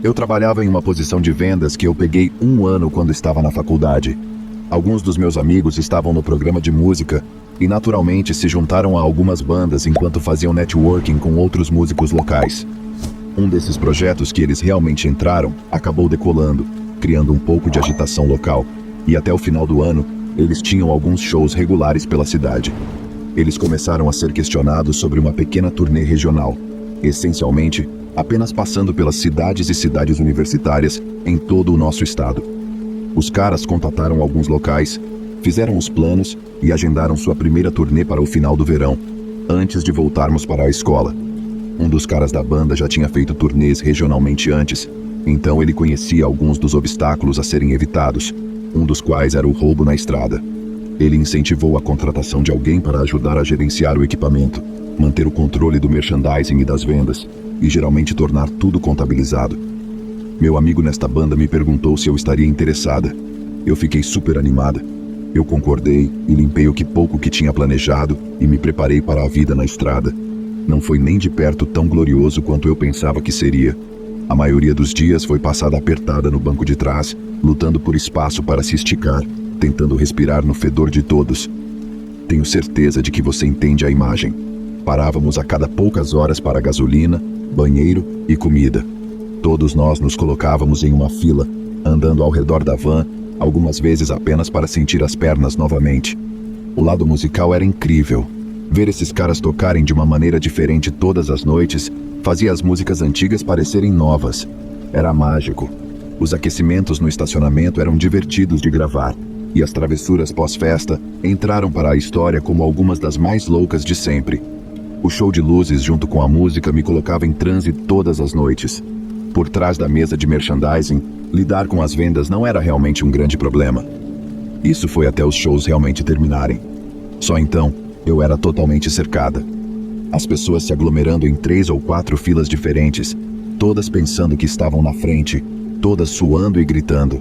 Eu trabalhava em uma posição de vendas que eu peguei 1 ano quando estava na faculdade. Alguns dos meus amigos estavam no programa de música e naturalmente se juntaram a algumas bandas enquanto faziam networking com outros músicos locais. Um desses projetos que eles realmente entraram acabou decolando, criando um pouco de agitação local, e até o final do ano, eles tinham alguns shows regulares pela cidade. Eles começaram a ser questionados sobre uma pequena turnê regional, essencialmente apenas passando pelas cidades e cidades universitárias em todo o nosso estado. Os caras contataram alguns locais, fizeram os planos e agendaram sua primeira turnê para o final do verão, antes de voltarmos para a escola. Um dos caras da banda já tinha feito turnês regionalmente antes, então ele conhecia alguns dos obstáculos a serem evitados, um dos quais era o roubo na estrada. Ele incentivou a contratação de alguém para ajudar a gerenciar o equipamento, manter o controle do merchandising e das vendas, e geralmente tornar tudo contabilizado. Meu amigo nesta banda me perguntou se eu estaria interessada. Eu fiquei super animada. Eu concordei e limpei o que pouco que tinha planejado e me preparei para a vida na estrada. Não foi nem de perto tão glorioso quanto eu pensava que seria. A maioria dos dias foi passada apertada no banco de trás, lutando por espaço para se esticar, tentando respirar no fedor de todos. Tenho certeza de que você entende a imagem. Parávamos a cada poucas horas para gasolina, banheiro e comida. Todos nós nos colocávamos em uma fila, andando ao redor da van, algumas vezes apenas para sentir as pernas novamente. O lado musical era incrível. Ver esses caras tocarem de uma maneira diferente todas as noites fazia as músicas antigas parecerem novas. Era mágico. Os aquecimentos no estacionamento eram divertidos de gravar, e as travessuras pós-festa entraram para a história como algumas das mais loucas de sempre. O show de luzes junto com a música me colocava em transe todas as noites. Por trás da mesa de merchandising, lidar com as vendas não era realmente um grande problema. Isso foi até os shows realmente terminarem. Só então, eu era totalmente cercada. As pessoas se aglomerando em 3 ou 4 filas diferentes, todas pensando que estavam na frente, todas suando e gritando.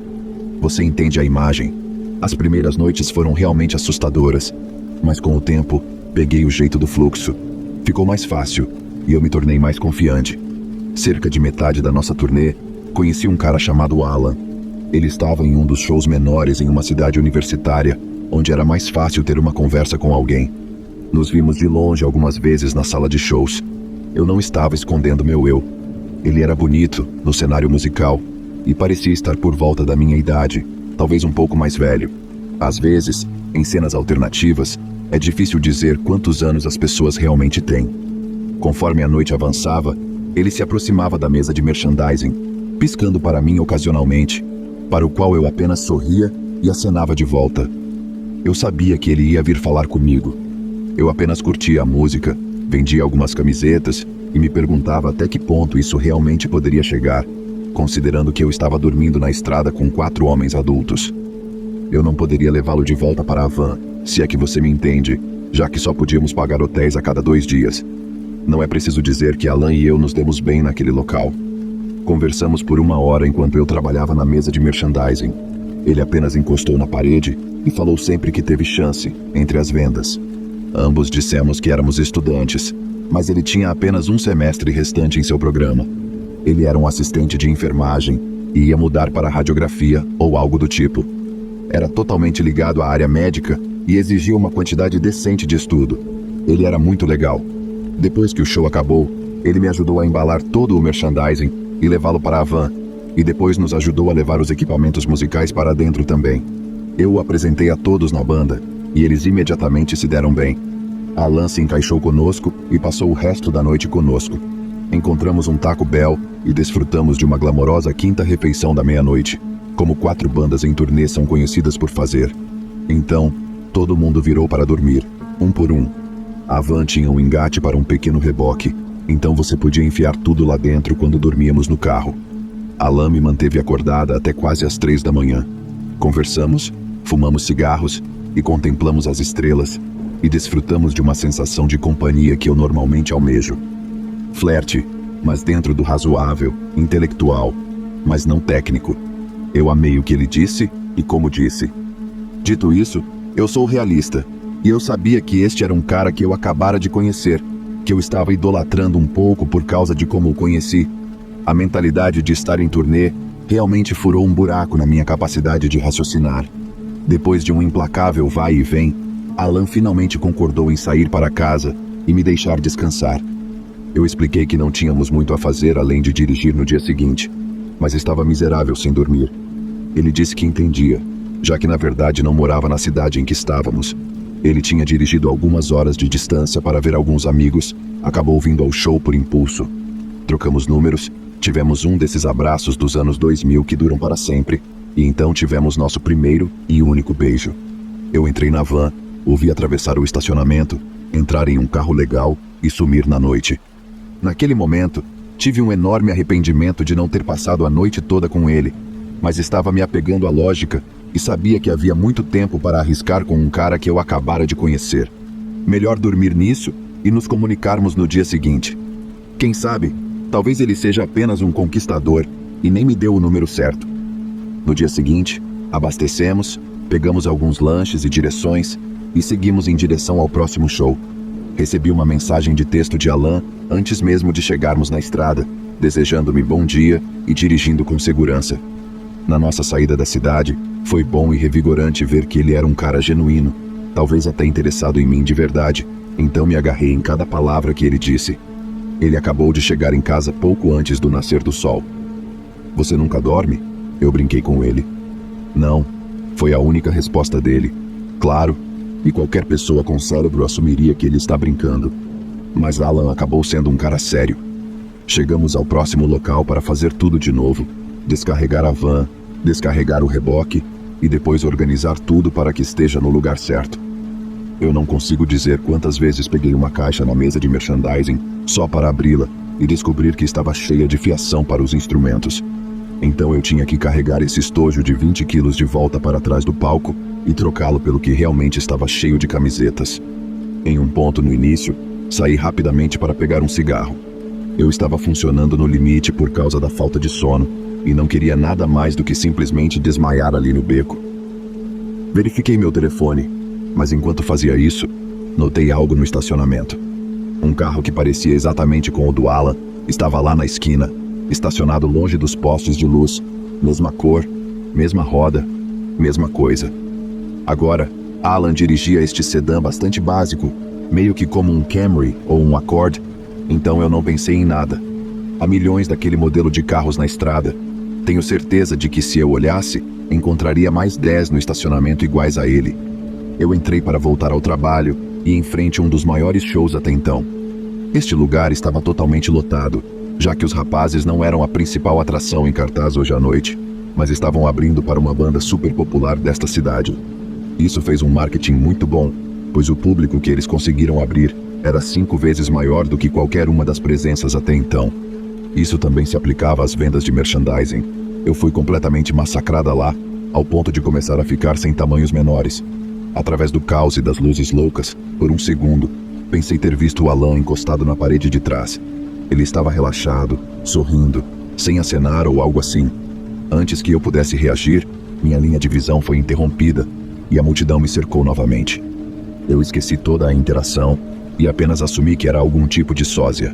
Você entende a imagem? As primeiras noites foram realmente assustadoras, mas com o tempo, peguei o jeito do fluxo. Ficou mais fácil, e eu me tornei mais confiante. Cerca de metade da nossa turnê, conheci um cara chamado Alan. Ele estava em um dos shows menores em uma cidade universitária, onde era mais fácil ter uma conversa com alguém. Nos vimos de longe algumas vezes na sala de shows. Eu não estava escondendo meu eu. Ele era bonito, no cenário musical, e parecia estar por volta da minha idade, talvez um pouco mais velho. Às vezes, em cenas alternativas, é difícil dizer quantos anos as pessoas realmente têm. Conforme a noite avançava, ele se aproximava da mesa de merchandising, piscando para mim ocasionalmente, para o qual eu apenas sorria e acenava de volta. Eu sabia que ele ia vir falar comigo. Eu apenas curtia a música, vendia algumas camisetas e me perguntava até que ponto isso realmente poderia chegar, considerando que eu estava dormindo na estrada com 4 homens adultos. Eu não poderia levá-lo de volta para a van, se é que você me entende, já que só podíamos pagar hotéis a cada 2 dias. Não é preciso dizer que Alan e eu nos demos bem naquele local. Conversamos por 1 hora enquanto eu trabalhava na mesa de merchandising. Ele apenas encostou na parede e falou sempre que teve chance entre as vendas. Ambos dissemos que éramos estudantes, mas ele tinha apenas um semestre restante em seu programa. Ele era um assistente de enfermagem e ia mudar para radiografia ou algo do tipo. Era totalmente ligado à área médica e exigia uma quantidade decente de estudo. Ele era muito legal. Depois que o show acabou, ele me ajudou a embalar todo o merchandising e levá-lo para a van, e depois nos ajudou a levar os equipamentos musicais para dentro também. Eu o apresentei a todos na banda, e eles imediatamente se deram bem. Alan se encaixou conosco e passou o resto da noite conosco. Encontramos um Taco Bell e desfrutamos de uma glamourosa quinta refeição da meia-noite, como 4 bandas em turnê são conhecidas por fazer. Então, todo mundo virou para dormir, um por um. A van tinha um engate para um pequeno reboque, então você podia enfiar tudo lá dentro quando dormíamos no carro. Alan me manteve acordada até quase às 3 da manhã. Conversamos, fumamos cigarros e contemplamos as estrelas, e desfrutamos de uma sensação de companhia que eu normalmente almejo. Flerte, mas dentro do razoável, intelectual, mas não técnico. Eu amei o que ele disse e como disse. Dito isso, eu sou realista, e eu sabia que este era um cara que eu acabara de conhecer, que eu estava idolatrando um pouco por causa de como o conheci. A mentalidade de estar em turnê realmente furou um buraco na minha capacidade de raciocinar. Depois de um implacável vai e vem, Alan finalmente concordou em sair para casa e me deixar descansar. Eu expliquei que não tínhamos muito a fazer além de dirigir no dia seguinte, mas estava miserável sem dormir. Ele disse que entendia, já que na verdade não morava na cidade em que estávamos. Ele tinha dirigido algumas horas de distância para ver alguns amigos, acabou vindo ao show por impulso. Trocamos números, tivemos um desses abraços dos anos 2000 que duram para sempre, e então tivemos nosso primeiro e único beijo. Eu entrei na van, o vi atravessar o estacionamento, entrar em um carro legal e sumir na noite. Naquele momento, tive um enorme arrependimento de não ter passado a noite toda com ele, mas estava me apegando à lógica e sabia que havia muito tempo para arriscar com um cara que eu acabara de conhecer. Melhor dormir nisso e nos comunicarmos no dia seguinte. Quem sabe, talvez ele seja apenas um conquistador e nem me deu o número certo. No dia seguinte, abastecemos, pegamos alguns lanches e direções e seguimos em direção ao próximo show. Recebi uma mensagem de texto de Alan antes mesmo de chegarmos na estrada, desejando-me bom dia e dirigindo com segurança. Na nossa saída da cidade, foi bom e revigorante ver que ele era um cara genuíno, talvez até interessado em mim de verdade, então me agarrei em cada palavra que ele disse. Ele acabou de chegar em casa pouco antes do nascer do sol. "Você nunca dorme?" Eu brinquei com ele. "Não", foi a única resposta dele. Claro, e qualquer pessoa com cérebro assumiria que ele está brincando. Mas Alan acabou sendo um cara sério. Chegamos ao próximo local para fazer tudo de novo, descarregar a van, descarregar o reboque e depois organizar tudo para que esteja no lugar certo. Eu não consigo dizer quantas vezes peguei uma caixa na mesa de merchandising só para abri-la e descobrir que estava cheia de fiação para os instrumentos. Então eu tinha que carregar esse estojo de 20 quilos de volta para trás do palco e trocá-lo pelo que realmente estava cheio de camisetas. Em um ponto no início, saí rapidamente para pegar um cigarro. Eu estava funcionando no limite por causa da falta de sono e não queria nada mais do que simplesmente desmaiar ali no beco. Verifiquei meu telefone, mas enquanto fazia isso, notei algo no estacionamento. Um carro que parecia exatamente com o do Alan estava lá na esquina, estacionado longe dos postes de luz, mesma cor, mesma roda, mesma coisa. Agora, Alan dirigia este sedã bastante básico, meio que como um Camry ou um Accord, então eu não pensei em nada. Há milhões daquele modelo de carros na estrada. Tenho certeza de que se eu olhasse, encontraria mais 10 no estacionamento iguais a ele. Eu entrei para voltar ao trabalho e em frente a um dos maiores shows até então. Este lugar estava totalmente lotado, já que os rapazes não eram a principal atração em cartaz hoje à noite, mas estavam abrindo para uma banda super popular desta cidade. Isso fez um marketing muito bom, pois o público que eles conseguiram abrir era 5 vezes maior do que qualquer uma das presenças até então. Isso também se aplicava às vendas de merchandising. Eu fui completamente massacrada lá, ao ponto de começar a ficar sem tamanhos menores. Através do caos e das luzes loucas, por um segundo, pensei ter visto o Alan encostado na parede de trás. Ele estava relaxado, sorrindo, sem acenar ou algo assim. Antes que eu pudesse reagir, minha linha de visão foi interrompida e a multidão me cercou novamente. Eu esqueci toda a interação e apenas assumi que era algum tipo de sósia.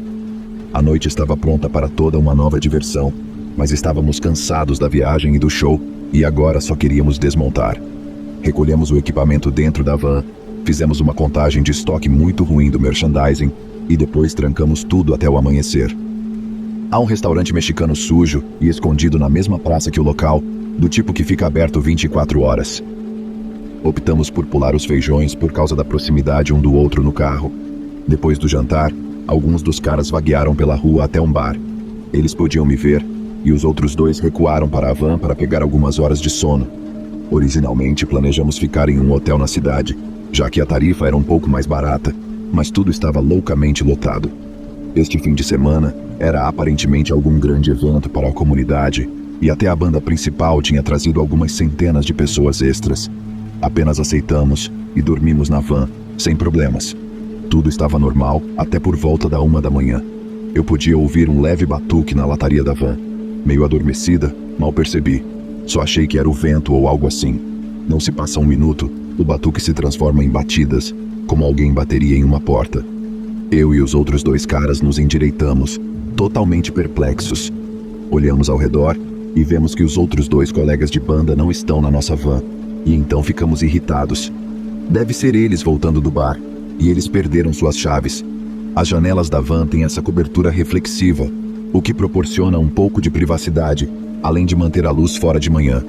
A noite estava pronta para toda uma nova diversão, mas estávamos cansados da viagem e do show e agora só queríamos desmontar. Recolhemos o equipamento dentro da van, fizemos uma contagem de estoque muito ruim do merchandising e depois trancamos tudo até o amanhecer. Há um restaurante mexicano sujo e escondido na mesma praça que o local, do tipo que fica aberto 24 horas. Optamos por pular os feijões por causa da proximidade um do outro no carro. Depois do jantar, alguns dos caras vaguearam pela rua até um bar. Eles podiam me ver, e os outros 2 recuaram para a van para pegar algumas horas de sono. Originalmente planejamos ficar em um hotel na cidade, já que a tarifa era um pouco mais barata, mas tudo estava loucamente lotado. Este fim de semana era aparentemente algum grande evento para a comunidade, e até a banda principal tinha trazido algumas centenas de pessoas extras. Apenas aceitamos e dormimos na van, sem problemas. Tudo estava normal até por volta da 1 da manhã. Eu podia ouvir um leve batuque na lataria da van. Meio adormecida, mal percebi. Só achei que era o vento ou algo assim. Não se passa um minuto, o batuque se transforma em batidas, como alguém bateria em uma porta. Eu e os outros 2 caras nos endireitamos, totalmente perplexos. Olhamos ao redor e vemos que os outros 2 colegas de banda não estão na nossa van, e então ficamos irritados. Deve ser eles voltando do bar, e eles perderam suas chaves. As janelas da van têm essa cobertura reflexiva, o que proporciona um pouco de privacidade, além de manter a luz fora de manhã.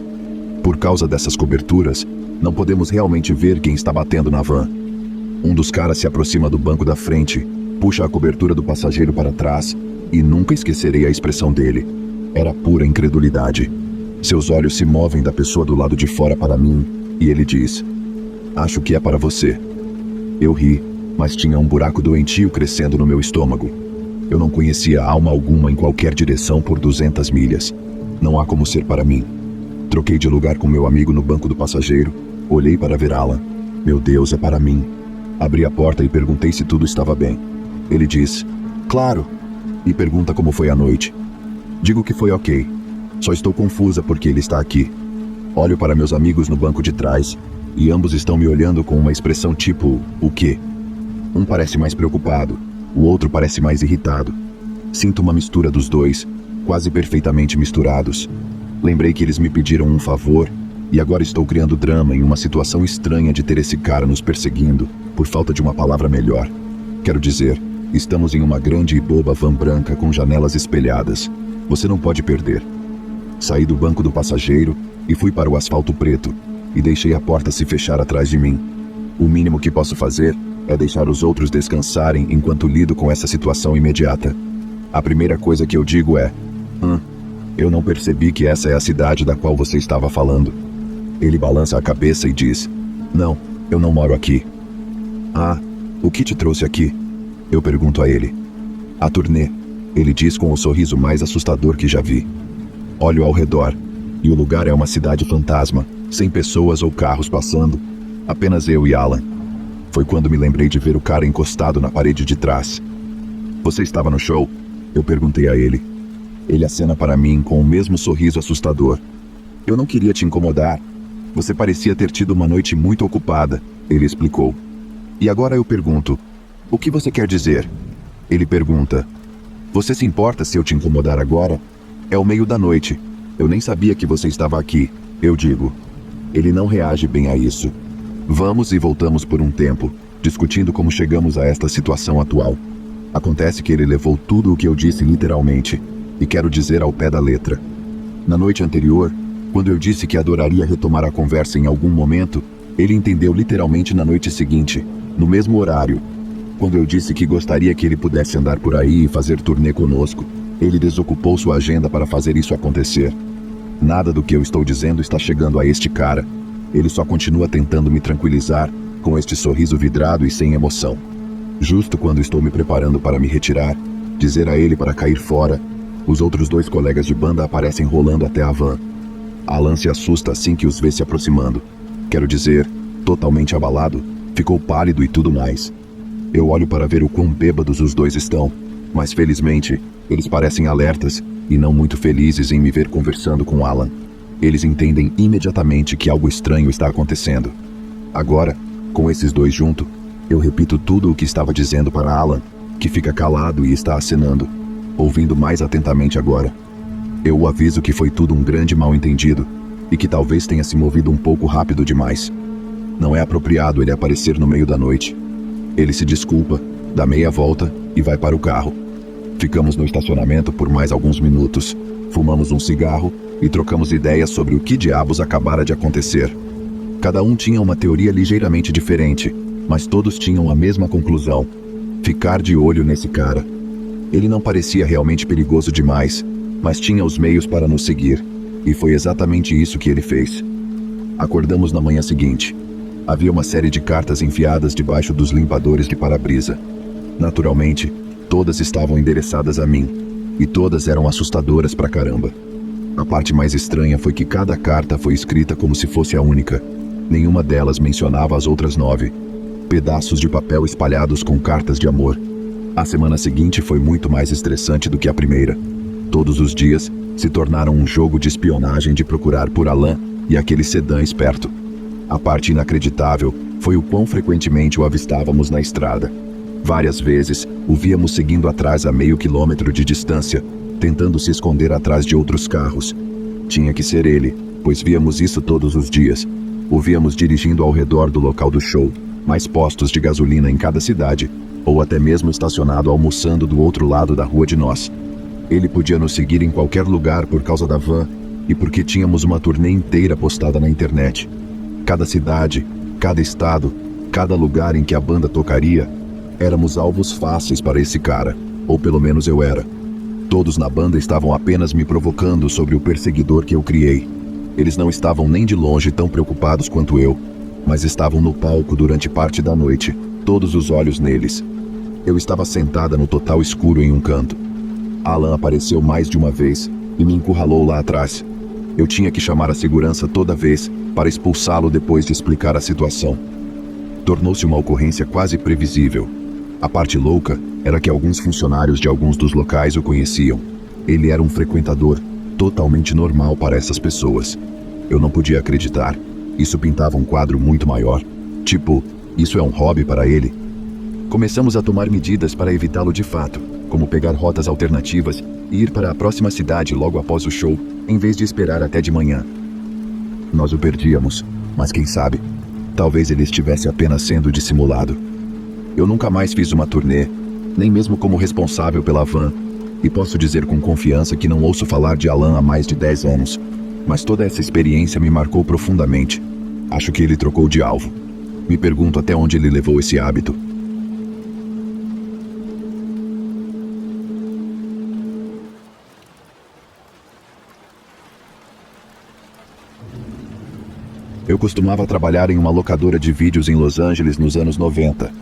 Por causa dessas coberturas, não podemos realmente ver quem está batendo na van. Um dos caras se aproxima do banco da frente, puxa a cobertura do passageiro para trás, e nunca esquecerei a expressão dele. Era pura incredulidade. Seus olhos se movem da pessoa do lado de fora para mim, e ele diz: "Acho que é para você." Eu ri, mas tinha um buraco doentio crescendo no meu estômago. Eu não conhecia alma alguma em qualquer direção por 200 milhas. Não há como ser para mim. Troquei de lugar com meu amigo no banco do passageiro, olhei para ver Alan. Meu Deus, é para mim. Abri a porta e perguntei se tudo estava bem. Ele diz: "Claro." E pergunta como foi a noite. Digo que foi ok. Só estou confusa porque ele está aqui. Olho para meus amigos no banco de trás, e ambos estão me olhando com uma expressão tipo, o quê? Um parece mais preocupado, o outro parece mais irritado. Sinto uma mistura dos dois, quase perfeitamente misturados. Lembrei que eles me pediram um favor, e agora estou criando drama em uma situação estranha de ter esse cara nos perseguindo, por falta de uma palavra melhor. Quero dizer, estamos em uma grande e boba van branca com janelas espelhadas. Você não pode perder. Saí do banco do passageiro e fui para o asfalto preto, e deixei a porta se fechar atrás de mim. O mínimo que posso fazer é deixar os outros descansarem enquanto lido com essa situação imediata. A primeira coisa que eu digo é: eu não percebi que essa é a cidade da qual você estava falando." Ele balança a cabeça e diz: "Não, eu não moro aqui." "Ah, o que te trouxe aqui?" Eu pergunto a ele. "A turnê," ele diz com o sorriso mais assustador que já vi. Olho ao redor, e o lugar é uma cidade fantasma, sem pessoas ou carros passando, apenas eu e Alan. Foi quando me lembrei de ver o cara encostado na parede de trás. "Você estava no show?" Eu perguntei a ele. Ele acena para mim com o mesmo sorriso assustador. "Eu não queria te incomodar. Você parecia ter tido uma noite muito ocupada," ele explicou. "E agora eu pergunto, o que você quer dizer?" Ele pergunta: "Você se importa se eu te incomodar agora? É o meio da noite. Eu nem sabia que você estava aqui," eu digo. Ele não reage bem a isso. Vamos e voltamos por um tempo, discutindo como chegamos a esta situação atual. Acontece que ele levou tudo o que eu disse literalmente, e quero dizer ao pé da letra. Na noite anterior, quando eu disse que adoraria retomar a conversa em algum momento, ele entendeu literalmente na noite seguinte, no mesmo horário. Quando eu disse que gostaria que ele pudesse andar por aí e fazer turnê conosco, ele desocupou sua agenda para fazer isso acontecer. Nada do que eu estou dizendo está chegando a este cara. Ele só continua tentando me tranquilizar, com este sorriso vidrado e sem emoção. Justo quando estou me preparando para me retirar, dizer a ele para cair fora, os outros 2 colegas de banda aparecem rolando até a van. Alan se assusta assim que os vê se aproximando. Quero dizer, totalmente abalado, ficou pálido e tudo mais. Eu olho para ver o quão bêbados os 2 estão, mas felizmente, eles parecem alertas e não muito felizes em me ver conversando com Alan. Eles entendem imediatamente que algo estranho está acontecendo. Agora, com esses 2 junto, eu repito tudo o que estava dizendo para Alan, que fica calado e está acenando, ouvindo mais atentamente agora. Eu o aviso que foi tudo um grande mal-entendido e que talvez tenha se movido um pouco rápido demais. Não é apropriado ele aparecer no meio da noite. Ele se desculpa, dá meia volta e vai para o carro. Ficamos no estacionamento por mais alguns minutos, fumamos um cigarro e trocamos ideias sobre o que diabos acabara de acontecer. Cada um tinha uma teoria ligeiramente diferente, mas todos tinham a mesma conclusão: ficar de olho nesse cara. Ele não parecia realmente perigoso demais, mas tinha os meios para nos seguir, e foi exatamente isso que ele fez. Acordamos na manhã seguinte. Havia uma série de cartas enfiadas debaixo dos limpadores de para-brisa. Naturalmente, todas estavam endereçadas a mim, e todas eram assustadoras pra caramba. A parte mais estranha foi que cada carta foi escrita como se fosse a única. Nenhuma delas mencionava as outras 9. Pedaços de papel espalhados com cartas de amor. A semana seguinte foi muito mais estressante do que a primeira. Todos os dias se tornaram um jogo de espionagem de procurar por Alan e aquele sedã esperto. A parte inacreditável foi o quão frequentemente o avistávamos na estrada. Várias vezes o víamos seguindo atrás a meio quilômetro de distância, tentando se esconder atrás de outros carros. Tinha que ser ele, pois víamos isso todos os dias. O víamos dirigindo ao redor do local do show, mais postos de gasolina em cada cidade, ou até mesmo estacionado almoçando do outro lado da rua de nós. Ele podia nos seguir em qualquer lugar por causa da van e porque tínhamos uma turnê inteira postada na internet. Cada cidade, cada estado, cada lugar em que a banda tocaria, éramos alvos fáceis para esse cara, ou pelo menos eu era. Todos na banda estavam apenas me provocando sobre o perseguidor que eu criei. Eles não estavam nem de longe tão preocupados quanto eu, mas estavam no palco durante parte da noite, todos os olhos neles. Eu estava sentada no total escuro em um canto. Alan apareceu mais de uma vez e me encurralou lá atrás. Eu tinha que chamar a segurança toda vez para expulsá-lo depois de explicar a situação. Tornou-se uma ocorrência quase previsível. A parte louca era que alguns funcionários de alguns dos locais o conheciam. Ele era um frequentador totalmente normal para essas pessoas. Eu não podia acreditar. Isso pintava um quadro muito maior. Tipo, isso é um hobby para ele? Começamos a tomar medidas para evitá-lo de fato, como pegar rotas alternativas e ir para a próxima cidade logo após o show, em vez de esperar até de manhã. Nós o perdíamos, mas quem sabe, talvez ele estivesse apenas sendo dissimulado. Eu nunca mais fiz uma turnê, nem mesmo como responsável pela van, e posso dizer com confiança que não ouço falar de Alan há mais de 10 anos, mas toda essa experiência me marcou profundamente. Acho que ele trocou de alvo. Me pergunto até onde ele levou esse hábito. Eu costumava trabalhar em uma locadora de vídeos em Los Angeles nos anos 90.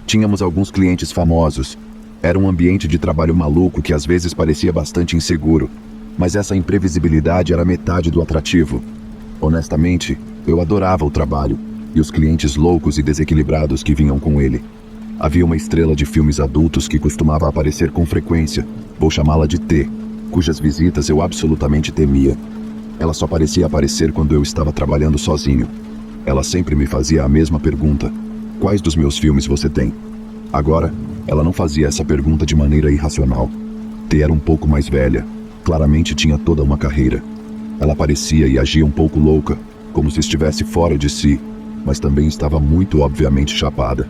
Tínhamos alguns clientes famosos. Era um ambiente de trabalho maluco que às vezes parecia bastante inseguro, mas essa imprevisibilidade era metade do atrativo. Honestamente, eu adorava o trabalho e os clientes loucos e desequilibrados que vinham com ele. Havia uma estrela de filmes adultos que costumava aparecer com frequência, vou chamá-la de T, cujas visitas eu absolutamente temia. Ela só parecia aparecer quando eu estava trabalhando sozinho. Ela sempre me fazia a mesma pergunta: quais dos meus filmes você tem? Agora, ela não fazia essa pergunta de maneira irracional. T era um pouco mais velha, claramente tinha toda uma carreira. Ela parecia e agia um pouco louca, como se estivesse fora de si, mas também estava muito obviamente chapada.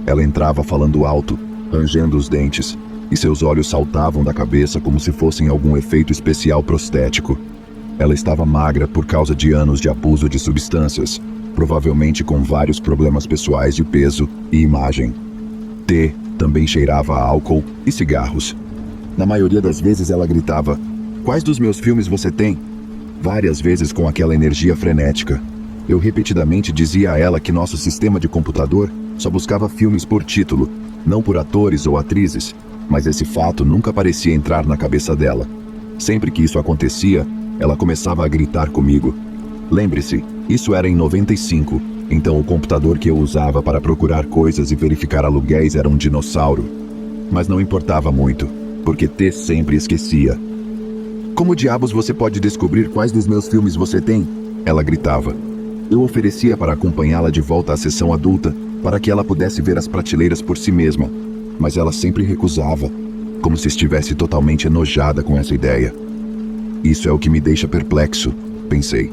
Ela entrava falando alto, rangendo os dentes, e seus olhos saltavam da cabeça como se fossem algum efeito especial prostético. Ela estava magra por causa de anos de abuso de substâncias, provavelmente com vários problemas pessoais de peso e imagem. T também cheirava a álcool e cigarros. Na maioria das vezes ela gritava: quais dos meus filmes você tem? Várias vezes com aquela energia frenética. Eu repetidamente dizia a ela que nosso sistema de computador só buscava filmes por título, não por atores ou atrizes, mas esse fato nunca parecia entrar na cabeça dela. Sempre que isso acontecia, ela começava a gritar comigo. Lembre-se, isso era em 95, então o computador que eu usava para procurar coisas e verificar aluguéis era um dinossauro. Mas não importava muito, porque T sempre esquecia. Como diabos você pode descobrir quais dos meus filmes você tem? Ela gritava. Eu oferecia para acompanhá-la de volta à sessão adulta, para que ela pudesse ver as prateleiras por si mesma, mas ela sempre recusava, como se estivesse totalmente enojada com essa ideia. Isso é o que me deixa perplexo, pensei.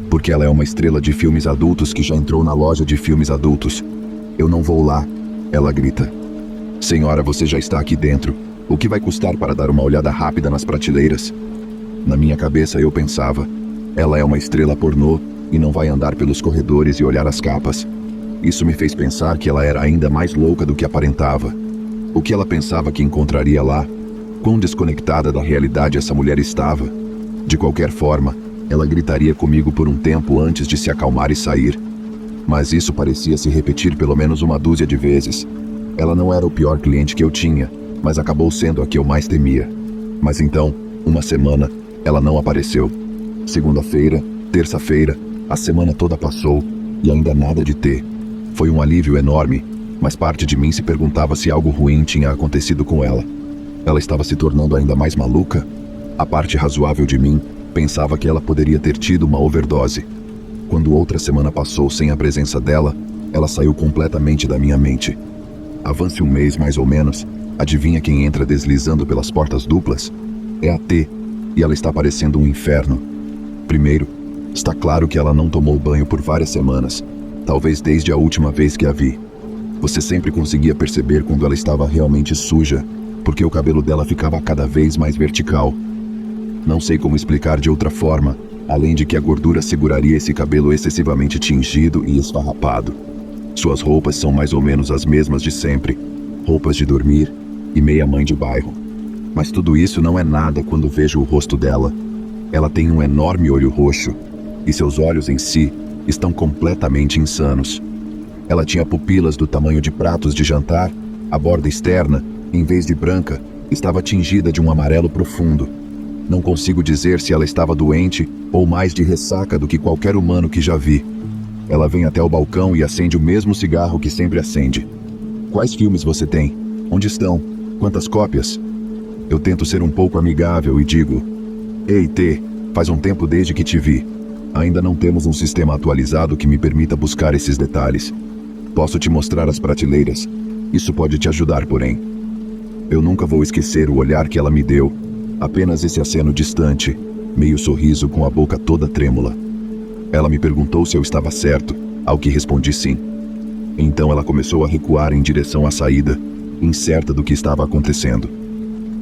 Porque ela é uma estrela de filmes adultos que já entrou na loja de filmes adultos. Eu não vou lá, ela grita. Senhora, você já está aqui dentro. O que vai custar para dar uma olhada rápida nas prateleiras? Na minha cabeça eu pensava, ela é uma estrela pornô e não vai andar pelos corredores e olhar as capas. Isso me fez pensar que ela era ainda mais louca do que aparentava. O que ela pensava que encontraria lá? Quão desconectada da realidade essa mulher estava? De qualquer forma, ela gritaria comigo por um tempo antes de se acalmar e sair. Mas isso parecia se repetir pelo menos uma dúzia de vezes. Ela não era o pior cliente que eu tinha, mas acabou sendo a que eu mais temia. Mas então, uma semana, ela não apareceu. Segunda-feira, terça-feira, a semana toda passou e ainda nada de T. Foi um alívio enorme, mas parte de mim se perguntava se algo ruim tinha acontecido com ela. Ela estava se tornando ainda mais maluca? A parte razoável de mim pensava que ela poderia ter tido uma overdose. Quando outra semana passou sem a presença dela, ela saiu completamente da minha mente. Avance um mês mais ou menos, adivinha quem entra deslizando pelas portas duplas? É a T, e ela está parecendo um inferno. Primeiro, está claro que ela não tomou banho por várias semanas, talvez desde a última vez que a vi. Você sempre conseguia perceber quando ela estava realmente suja, porque o cabelo dela ficava cada vez mais vertical. Não sei como explicar de outra forma, além de que a gordura seguraria esse cabelo excessivamente tingido e esfarrapado. Suas roupas são mais ou menos as mesmas de sempre, roupas de dormir e meia mãe de bairro. Mas tudo isso não é nada quando vejo o rosto dela. Ela tem um enorme olho roxo, e seus olhos em si estão completamente insanos. Ela tinha pupilas do tamanho de pratos de jantar, a borda externa, em vez de branca, estava tingida de um amarelo profundo. Não consigo dizer se ela estava doente ou mais de ressaca do que qualquer humano que já vi. Ela vem até o balcão e acende o mesmo cigarro que sempre acende. Quais filmes você tem? Onde estão? Quantas cópias? Eu tento ser um pouco amigável e digo: Ei, T, faz um tempo desde que te vi. Ainda não temos um sistema atualizado que me permita buscar esses detalhes. Posso te mostrar as prateleiras. Isso pode te ajudar, porém. Eu nunca vou esquecer o olhar que ela me deu. Apenas esse aceno distante, meio sorriso com a boca toda trêmula. Ela me perguntou se eu estava certo, ao que respondi sim. Então ela começou a recuar em direção à saída, incerta do que estava acontecendo.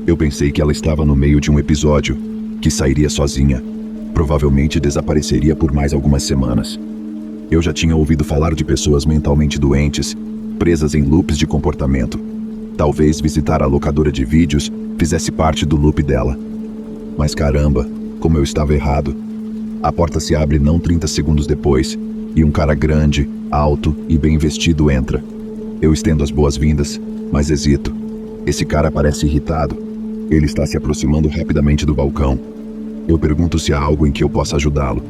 Eu pensei que ela estava no meio de um episódio, que sairia sozinha. Provavelmente desapareceria por mais algumas semanas. Eu já tinha ouvido falar de pessoas mentalmente doentes, presas em loops de comportamento. Talvez visitar a locadora de vídeos fizesse parte do loop dela. Mas caramba, como eu estava errado. A porta se abre não 30 segundos depois, e um cara grande, alto e bem vestido entra. Eu estendo as boas-vindas, mas hesito. Esse cara parece irritado. Ele está se aproximando rapidamente do balcão. Eu pergunto se há algo em que eu possa ajudá-lo.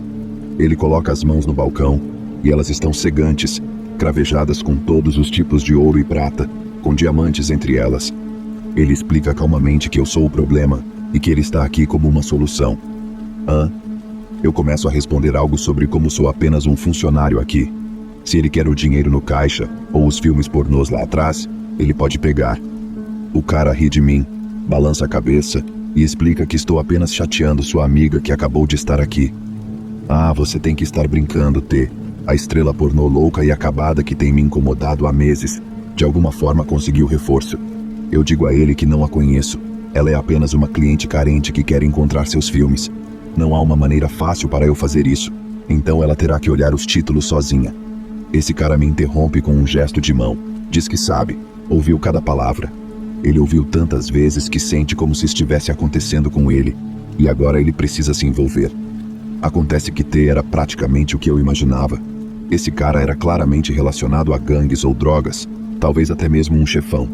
Ele coloca as mãos no balcão, e elas estão cegantes, cravejadas com todos os tipos de ouro e prata, com diamantes entre elas. Ele explica calmamente que eu sou o problema e que ele está aqui como uma solução. Eu começo a responder algo sobre como sou apenas um funcionário aqui. Se ele quer o dinheiro no caixa ou os filmes pornôs lá atrás, ele pode pegar. O cara ri de mim, balança a cabeça e explica que estou apenas chateando sua amiga que acabou de estar aqui. Ah, você tem que estar brincando, T. A estrela pornô louca e acabada que tem me incomodado há meses, de alguma forma conseguiu reforço. Eu digo a ele que não a conheço. Ela é apenas uma cliente carente que quer encontrar seus filmes. Não há uma maneira fácil para eu fazer isso, então ela terá que olhar os títulos sozinha. Esse cara me interrompe com um gesto de mão. Diz que sabe, ouviu cada palavra. Ele ouviu tantas vezes que sente como se estivesse acontecendo com ele, e agora ele precisa se envolver. Acontece que T era praticamente o que eu imaginava. Esse cara era claramente relacionado a gangues ou drogas, talvez até mesmo um chefão.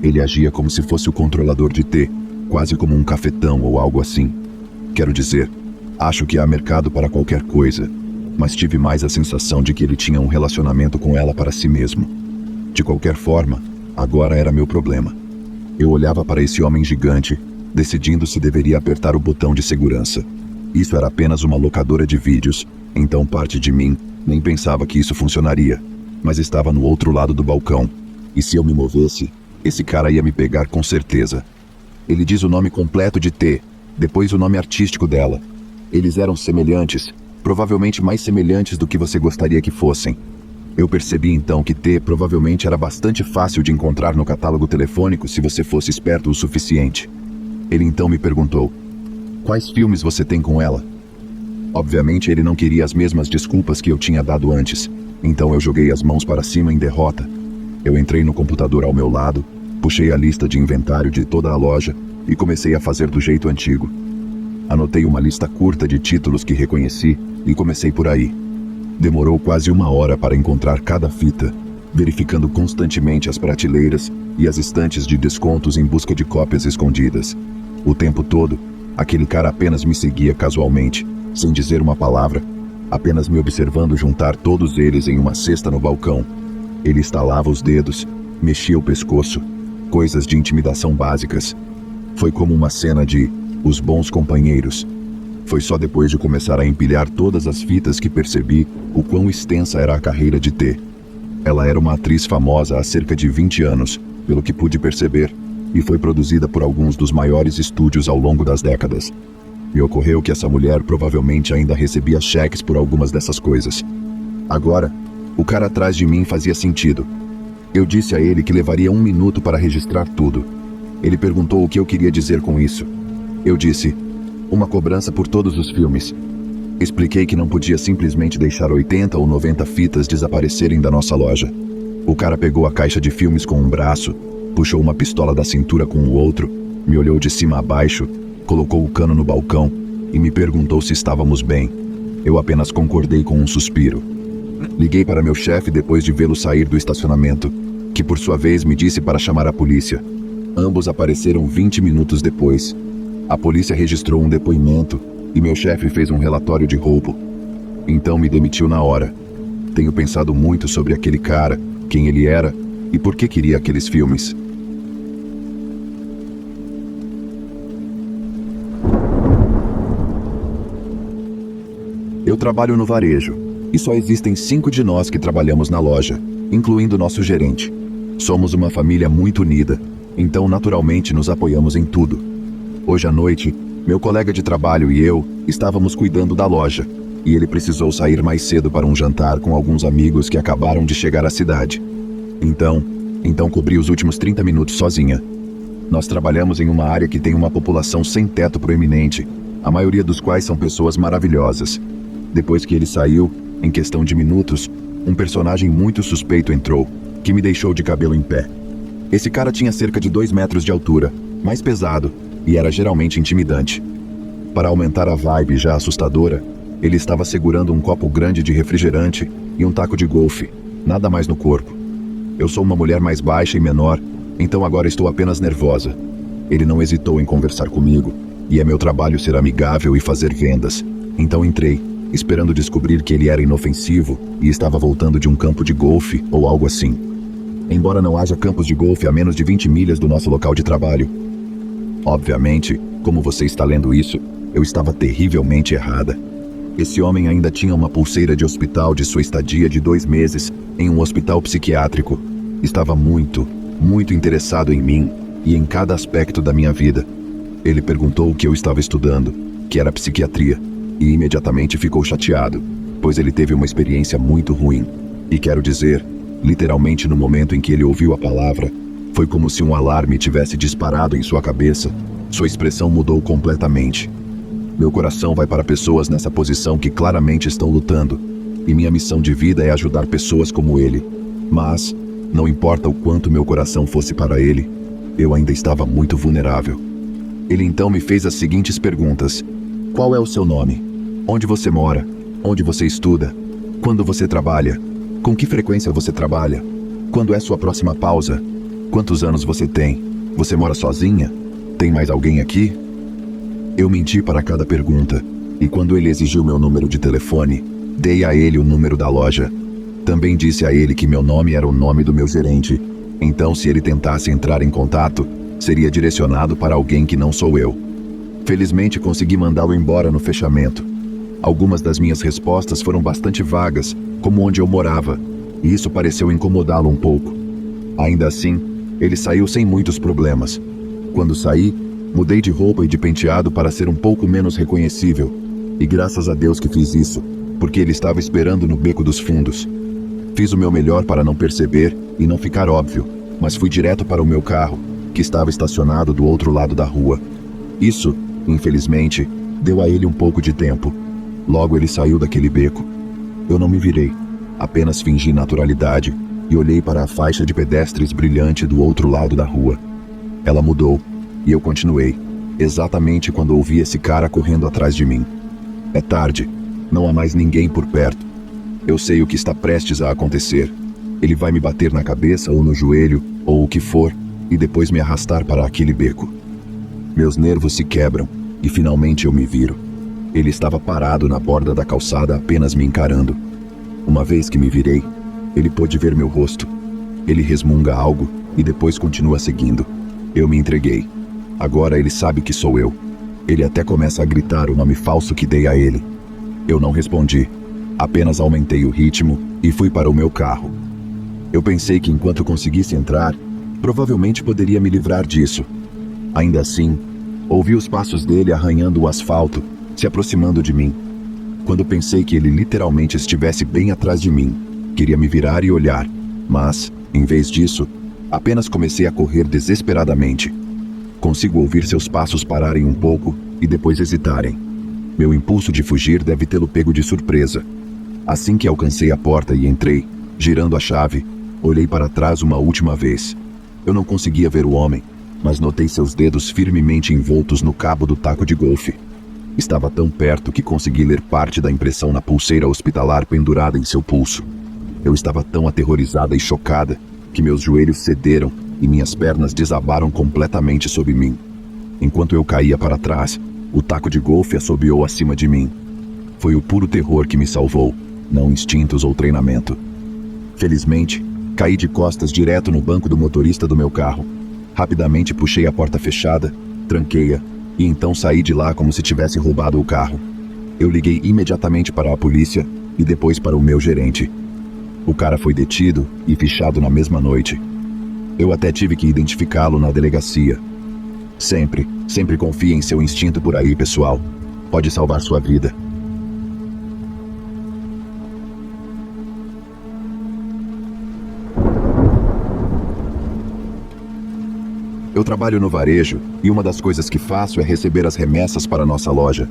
Ele agia como se fosse o controlador de T, quase como um cafetão ou algo assim. Quero dizer, acho que há mercado para qualquer coisa, mas tive mais a sensação de que ele tinha um relacionamento com ela para si mesmo. De qualquer forma, agora era meu problema. Eu olhava para esse homem gigante, decidindo se deveria apertar o botão de segurança. Isso era apenas uma locadora de vídeos, então parte de mim nem pensava que isso funcionaria, mas estava no outro lado do balcão, e se eu me movesse, esse cara ia me pegar com certeza. Ele diz o nome completo de T, depois o nome artístico dela. Eles eram semelhantes, provavelmente mais semelhantes do que você gostaria que fossem. Eu percebi então que T provavelmente era bastante fácil de encontrar no catálogo telefônico se você fosse esperto o suficiente. Ele então me perguntou: quais filmes você tem com ela? Obviamente ele não queria as mesmas desculpas que eu tinha dado antes, então eu joguei as mãos para cima em derrota. Eu entrei no computador ao meu lado, puxei a lista de inventário de toda a loja e comecei a fazer do jeito antigo. Anotei uma lista curta de títulos que reconheci e comecei por aí. Demorou quase 1 hora para encontrar cada fita, verificando constantemente as prateleiras e as estantes de descontos em busca de cópias escondidas. O tempo todo, aquele cara apenas me seguia casualmente, sem dizer uma palavra, apenas me observando juntar todos eles em uma cesta no balcão. Ele estalava os dedos, mexia o pescoço, coisas de intimidação básicas. Foi como uma cena de Os Bons Companheiros. Foi só depois de começar a empilhar todas as fitas que percebi o quão extensa era a carreira de T. Ela era uma atriz famosa há cerca de 20 anos, pelo que pude perceber, e foi produzida por alguns dos maiores estúdios ao longo das décadas. Me ocorreu que essa mulher provavelmente ainda recebia cheques por algumas dessas coisas. Agora, o cara atrás de mim fazia sentido. Eu disse a ele que levaria 1 minuto para registrar tudo. Ele perguntou o que eu queria dizer com isso. Eu disse, uma cobrança por todos os filmes. Expliquei que não podia simplesmente deixar 80 ou 90 fitas desaparecerem da nossa loja. O cara pegou a caixa de filmes com um braço, puxou uma pistola da cintura com o outro, me olhou de cima a baixo, colocou o cano no balcão e me perguntou se estávamos bem. Eu apenas concordei com um suspiro. Liguei para meu chefe depois de vê-lo sair do estacionamento, que por sua vez me disse para chamar a polícia. Ambos apareceram 20 minutos depois. A polícia registrou um depoimento e meu chefe fez um relatório de roubo. Então me demitiu na hora. Tenho pensado muito sobre aquele cara, quem ele era e por que queria aqueles filmes. Eu trabalho no varejo, e só existem 5 de nós que trabalhamos na loja, incluindo nosso gerente. Somos uma família muito unida, então naturalmente nos apoiamos em tudo. Hoje à noite, meu colega de trabalho e eu estávamos cuidando da loja, e ele precisou sair mais cedo para um jantar com alguns amigos que acabaram de chegar à cidade. Então cobri os últimos 30 minutos sozinha. Nós trabalhamos em uma área que tem uma população sem teto proeminente, a maioria dos quais são pessoas maravilhosas. Depois que ele saiu, em questão de minutos, um personagem muito suspeito entrou, que me deixou de cabelo em pé. Esse cara tinha cerca de 2 metros de altura, mais pesado, e era geralmente intimidante. Para aumentar a vibe já assustadora, ele estava segurando um copo grande de refrigerante e um taco de golfe, nada mais no corpo. Eu sou uma mulher mais baixa e menor, então agora estou apenas nervosa. Ele não hesitou em conversar comigo, e é meu trabalho ser amigável e fazer vendas. Então entrei, esperando descobrir que ele era inofensivo e estava voltando de um campo de golfe ou algo assim. Embora não haja campos de golfe a menos de 20 milhas do nosso local de trabalho. Obviamente, como você está lendo isso, eu estava terrivelmente errada. Esse homem ainda tinha uma pulseira de hospital de sua estadia de 2 meses em um hospital psiquiátrico. Estava muito interessado em mim e em cada aspecto da minha vida. Ele perguntou o que eu estava estudando, que era psiquiatria, e imediatamente ficou chateado, pois ele teve uma experiência muito ruim. E quero dizer, literalmente no momento em que ele ouviu a palavra, foi como se um alarme tivesse disparado em sua cabeça. Sua expressão mudou completamente. Meu coração vai para pessoas nessa posição que claramente estão lutando, e minha missão de vida é ajudar pessoas como ele. Mas, não importa o quanto meu coração fosse para ele, eu ainda estava muito vulnerável. Ele então me fez as seguintes perguntas. Qual é o seu nome? Onde você mora? Onde você estuda? Quando você trabalha? Com que frequência você trabalha? Quando é sua próxima pausa? Quantos anos você tem? Você mora sozinha? Tem mais alguém aqui? Eu menti para cada pergunta, e quando ele exigiu meu número de telefone, dei a ele o número da loja. Também disse a ele que meu nome era o nome do meu gerente, então se ele tentasse entrar em contato, seria direcionado para alguém que não sou eu. Felizmente consegui mandá-lo embora no fechamento. Algumas das minhas respostas foram bastante vagas, como onde eu morava, e isso pareceu incomodá-lo um pouco. Ainda assim, ele saiu sem muitos problemas. Quando saí, mudei de roupa e de penteado para ser um pouco menos reconhecível, e graças a Deus que fiz isso, porque ele estava esperando no beco dos fundos. Fiz o meu melhor para não perceber e não ficar óbvio, mas fui direto para o meu carro, que estava estacionado do outro lado da rua. Isso, infelizmente, deu a ele um pouco de tempo. Logo ele saiu daquele beco. Eu não me virei, apenas fingi naturalidade e olhei para a faixa de pedestres brilhante do outro lado da rua. Ela mudou, e eu continuei, exatamente quando ouvi esse cara correndo atrás de mim. É tarde, não há mais ninguém por perto. Eu sei o que está prestes a acontecer. Ele vai me bater na cabeça ou no joelho, ou o que for, e depois me arrastar para aquele beco. Meus nervos se quebram, e finalmente eu me viro. Ele estava parado na borda da calçada apenas me encarando. Uma vez que me virei, ele pôde ver meu rosto. Ele resmunga algo, e depois continua seguindo. Eu me entreguei. Agora ele sabe que sou eu. Ele até começa a gritar o nome falso que dei a ele. Eu não respondi. Apenas aumentei o ritmo e fui para o meu carro. Eu pensei que enquanto conseguisse entrar, Provavelmente poderia me livrar disso. Ainda assim, ouvi os passos dele arranhando o asfalto, se aproximando de mim. Quando pensei que ele literalmente estivesse bem atrás de mim, queria me virar e olhar, mas, em vez disso, apenas comecei a correr desesperadamente. Consigo ouvir seus passos pararem um pouco e depois hesitarem. Meu impulso de fugir deve tê-lo pego de surpresa. Assim que alcancei a porta e entrei, girando a chave, olhei para trás uma última vez. Eu não conseguia ver o homem, mas notei seus dedos firmemente envoltos no cabo do taco de golfe. Estava tão perto que consegui ler parte da impressão na pulseira hospitalar pendurada em seu pulso. Eu estava tão aterrorizada e chocada que meus joelhos cederam e minhas pernas desabaram completamente sob mim. Enquanto eu caía para trás, o taco de golfe assobiou acima de mim. Foi o puro terror que me salvou, não instintos ou treinamento. Felizmente, caí de costas direto no banco do motorista do meu carro. Rapidamente puxei a porta fechada, tranquei-a, e então saí de lá como se tivesse roubado o carro. Eu liguei imediatamente para a polícia e depois para o meu gerente. O cara foi detido e fichado na mesma noite. Eu até tive que identificá-lo na delegacia. Sempre confie em seu instinto por aí, pessoal. Pode salvar sua vida. Eu trabalho no varejo e uma das coisas que faço é receber as remessas para nossa loja.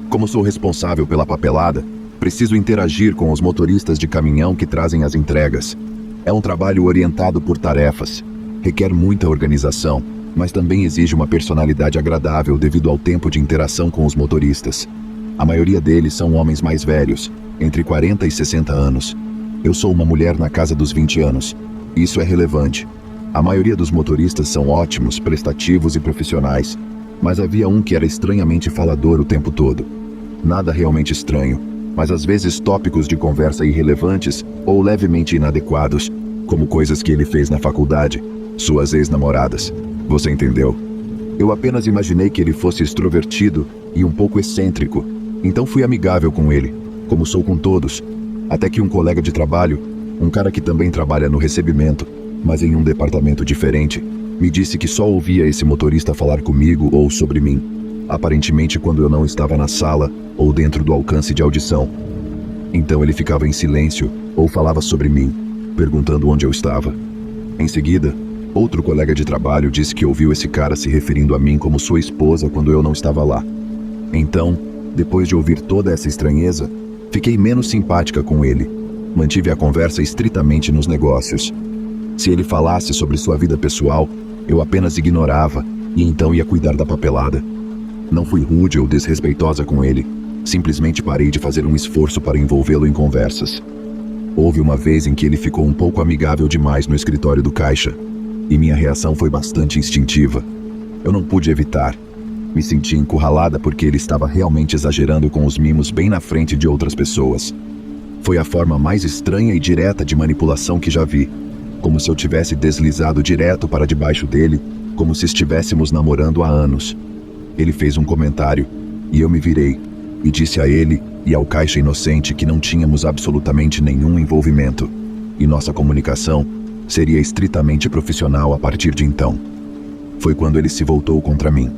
Como sou responsável pela papelada, preciso interagir com os motoristas de caminhão que trazem as entregas. É um trabalho orientado por tarefas. Requer muita organização, mas também exige uma personalidade agradável devido ao tempo de interação com os motoristas. A maioria deles são homens mais velhos, entre 40 e 60 anos. Eu sou uma mulher na casa dos 20 anos. Isso é relevante. A maioria dos motoristas são ótimos, prestativos e profissionais, mas havia um que era estranhamente falador o tempo todo. Nada realmente estranho, mas às vezes tópicos de conversa irrelevantes ou levemente inadequados, como coisas que ele fez na faculdade, suas ex-namoradas. Você entendeu? Eu apenas imaginei que ele fosse extrovertido e um pouco excêntrico, então fui amigável com ele, como sou com todos, até que um colega de trabalho, um cara que também trabalha no recebimento, mas em um departamento diferente, me disse que só ouvia esse motorista falar comigo ou sobre mim, aparentemente quando eu não estava na sala ou dentro do alcance de audição. Então ele ficava em silêncio ou falava sobre mim, perguntando onde eu estava. Em seguida, outro colega de trabalho disse que ouviu esse cara se referindo a mim como sua esposa quando eu não estava lá. Então, depois de ouvir toda essa estranheza, fiquei menos simpática com ele. Mantive a conversa estritamente nos negócios. Se ele falasse sobre sua vida pessoal, eu apenas ignorava e então ia cuidar da papelada. Não fui rude ou desrespeitosa com ele, simplesmente parei de fazer um esforço para envolvê-lo em conversas. Houve uma vez em que ele ficou um pouco amigável demais no escritório do caixa, e minha reação foi bastante instintiva. Eu não pude evitar. Me senti encurralada porque ele estava realmente exagerando com os mimos bem na frente de outras pessoas. Foi a forma mais estranha e direta de manipulação que já vi. Como se eu tivesse deslizado direto para debaixo dele, como se estivéssemos namorando há anos. Ele fez um comentário, e eu me virei, e disse a ele e ao caixa inocente que não tínhamos absolutamente nenhum envolvimento, e nossa comunicação seria estritamente profissional a partir de então. Foi quando ele se voltou contra mim.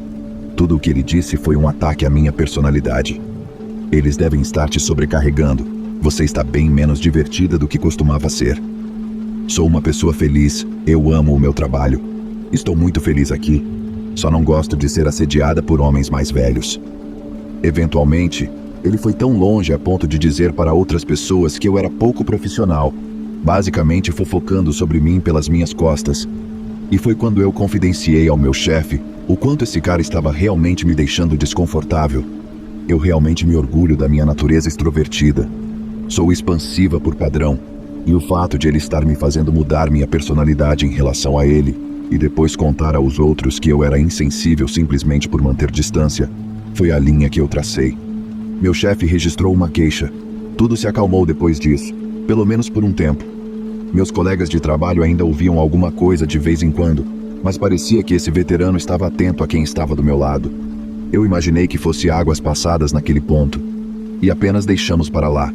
Tudo o que ele disse foi um ataque à minha personalidade. Eles devem estar te sobrecarregando. Você está bem menos divertida do que costumava ser. Sou uma pessoa feliz, eu amo o meu trabalho. Estou muito feliz aqui. Só não gosto de ser assediada por homens mais velhos. Eventualmente, ele foi tão longe a ponto de dizer para outras pessoas que eu era pouco profissional, basicamente fofocando sobre mim pelas minhas costas. E foi quando eu confidenciei ao meu chefe o quanto esse cara estava realmente me deixando desconfortável. Eu realmente me orgulho da minha natureza extrovertida. Sou expansiva por padrão. E o fato de ele estar me fazendo mudar minha personalidade em relação a ele, e depois contar aos outros que eu era insensível simplesmente por manter distância, foi a linha que eu tracei. Meu chefe registrou uma queixa. Tudo se acalmou depois disso, pelo menos por um tempo. Meus colegas de trabalho ainda ouviam alguma coisa de vez em quando, mas parecia que esse veterano estava atento a quem estava do meu lado. Eu imaginei que fosse águas passadas naquele ponto, e apenas deixamos para lá.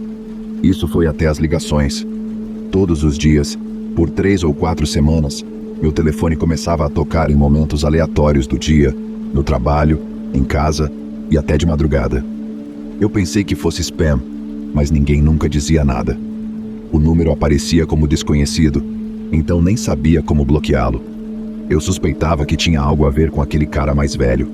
Isso foi até as ligações. Todos os dias, por 3 ou 4 semanas, Meu telefone começava a tocar em momentos aleatórios do dia, no trabalho, em casa e até de madrugada. Eu pensei que fosse spam, mas ninguém nunca dizia nada. O número aparecia como desconhecido, então nem sabia como bloqueá-lo. Eu suspeitava que tinha algo a ver com aquele cara mais velho.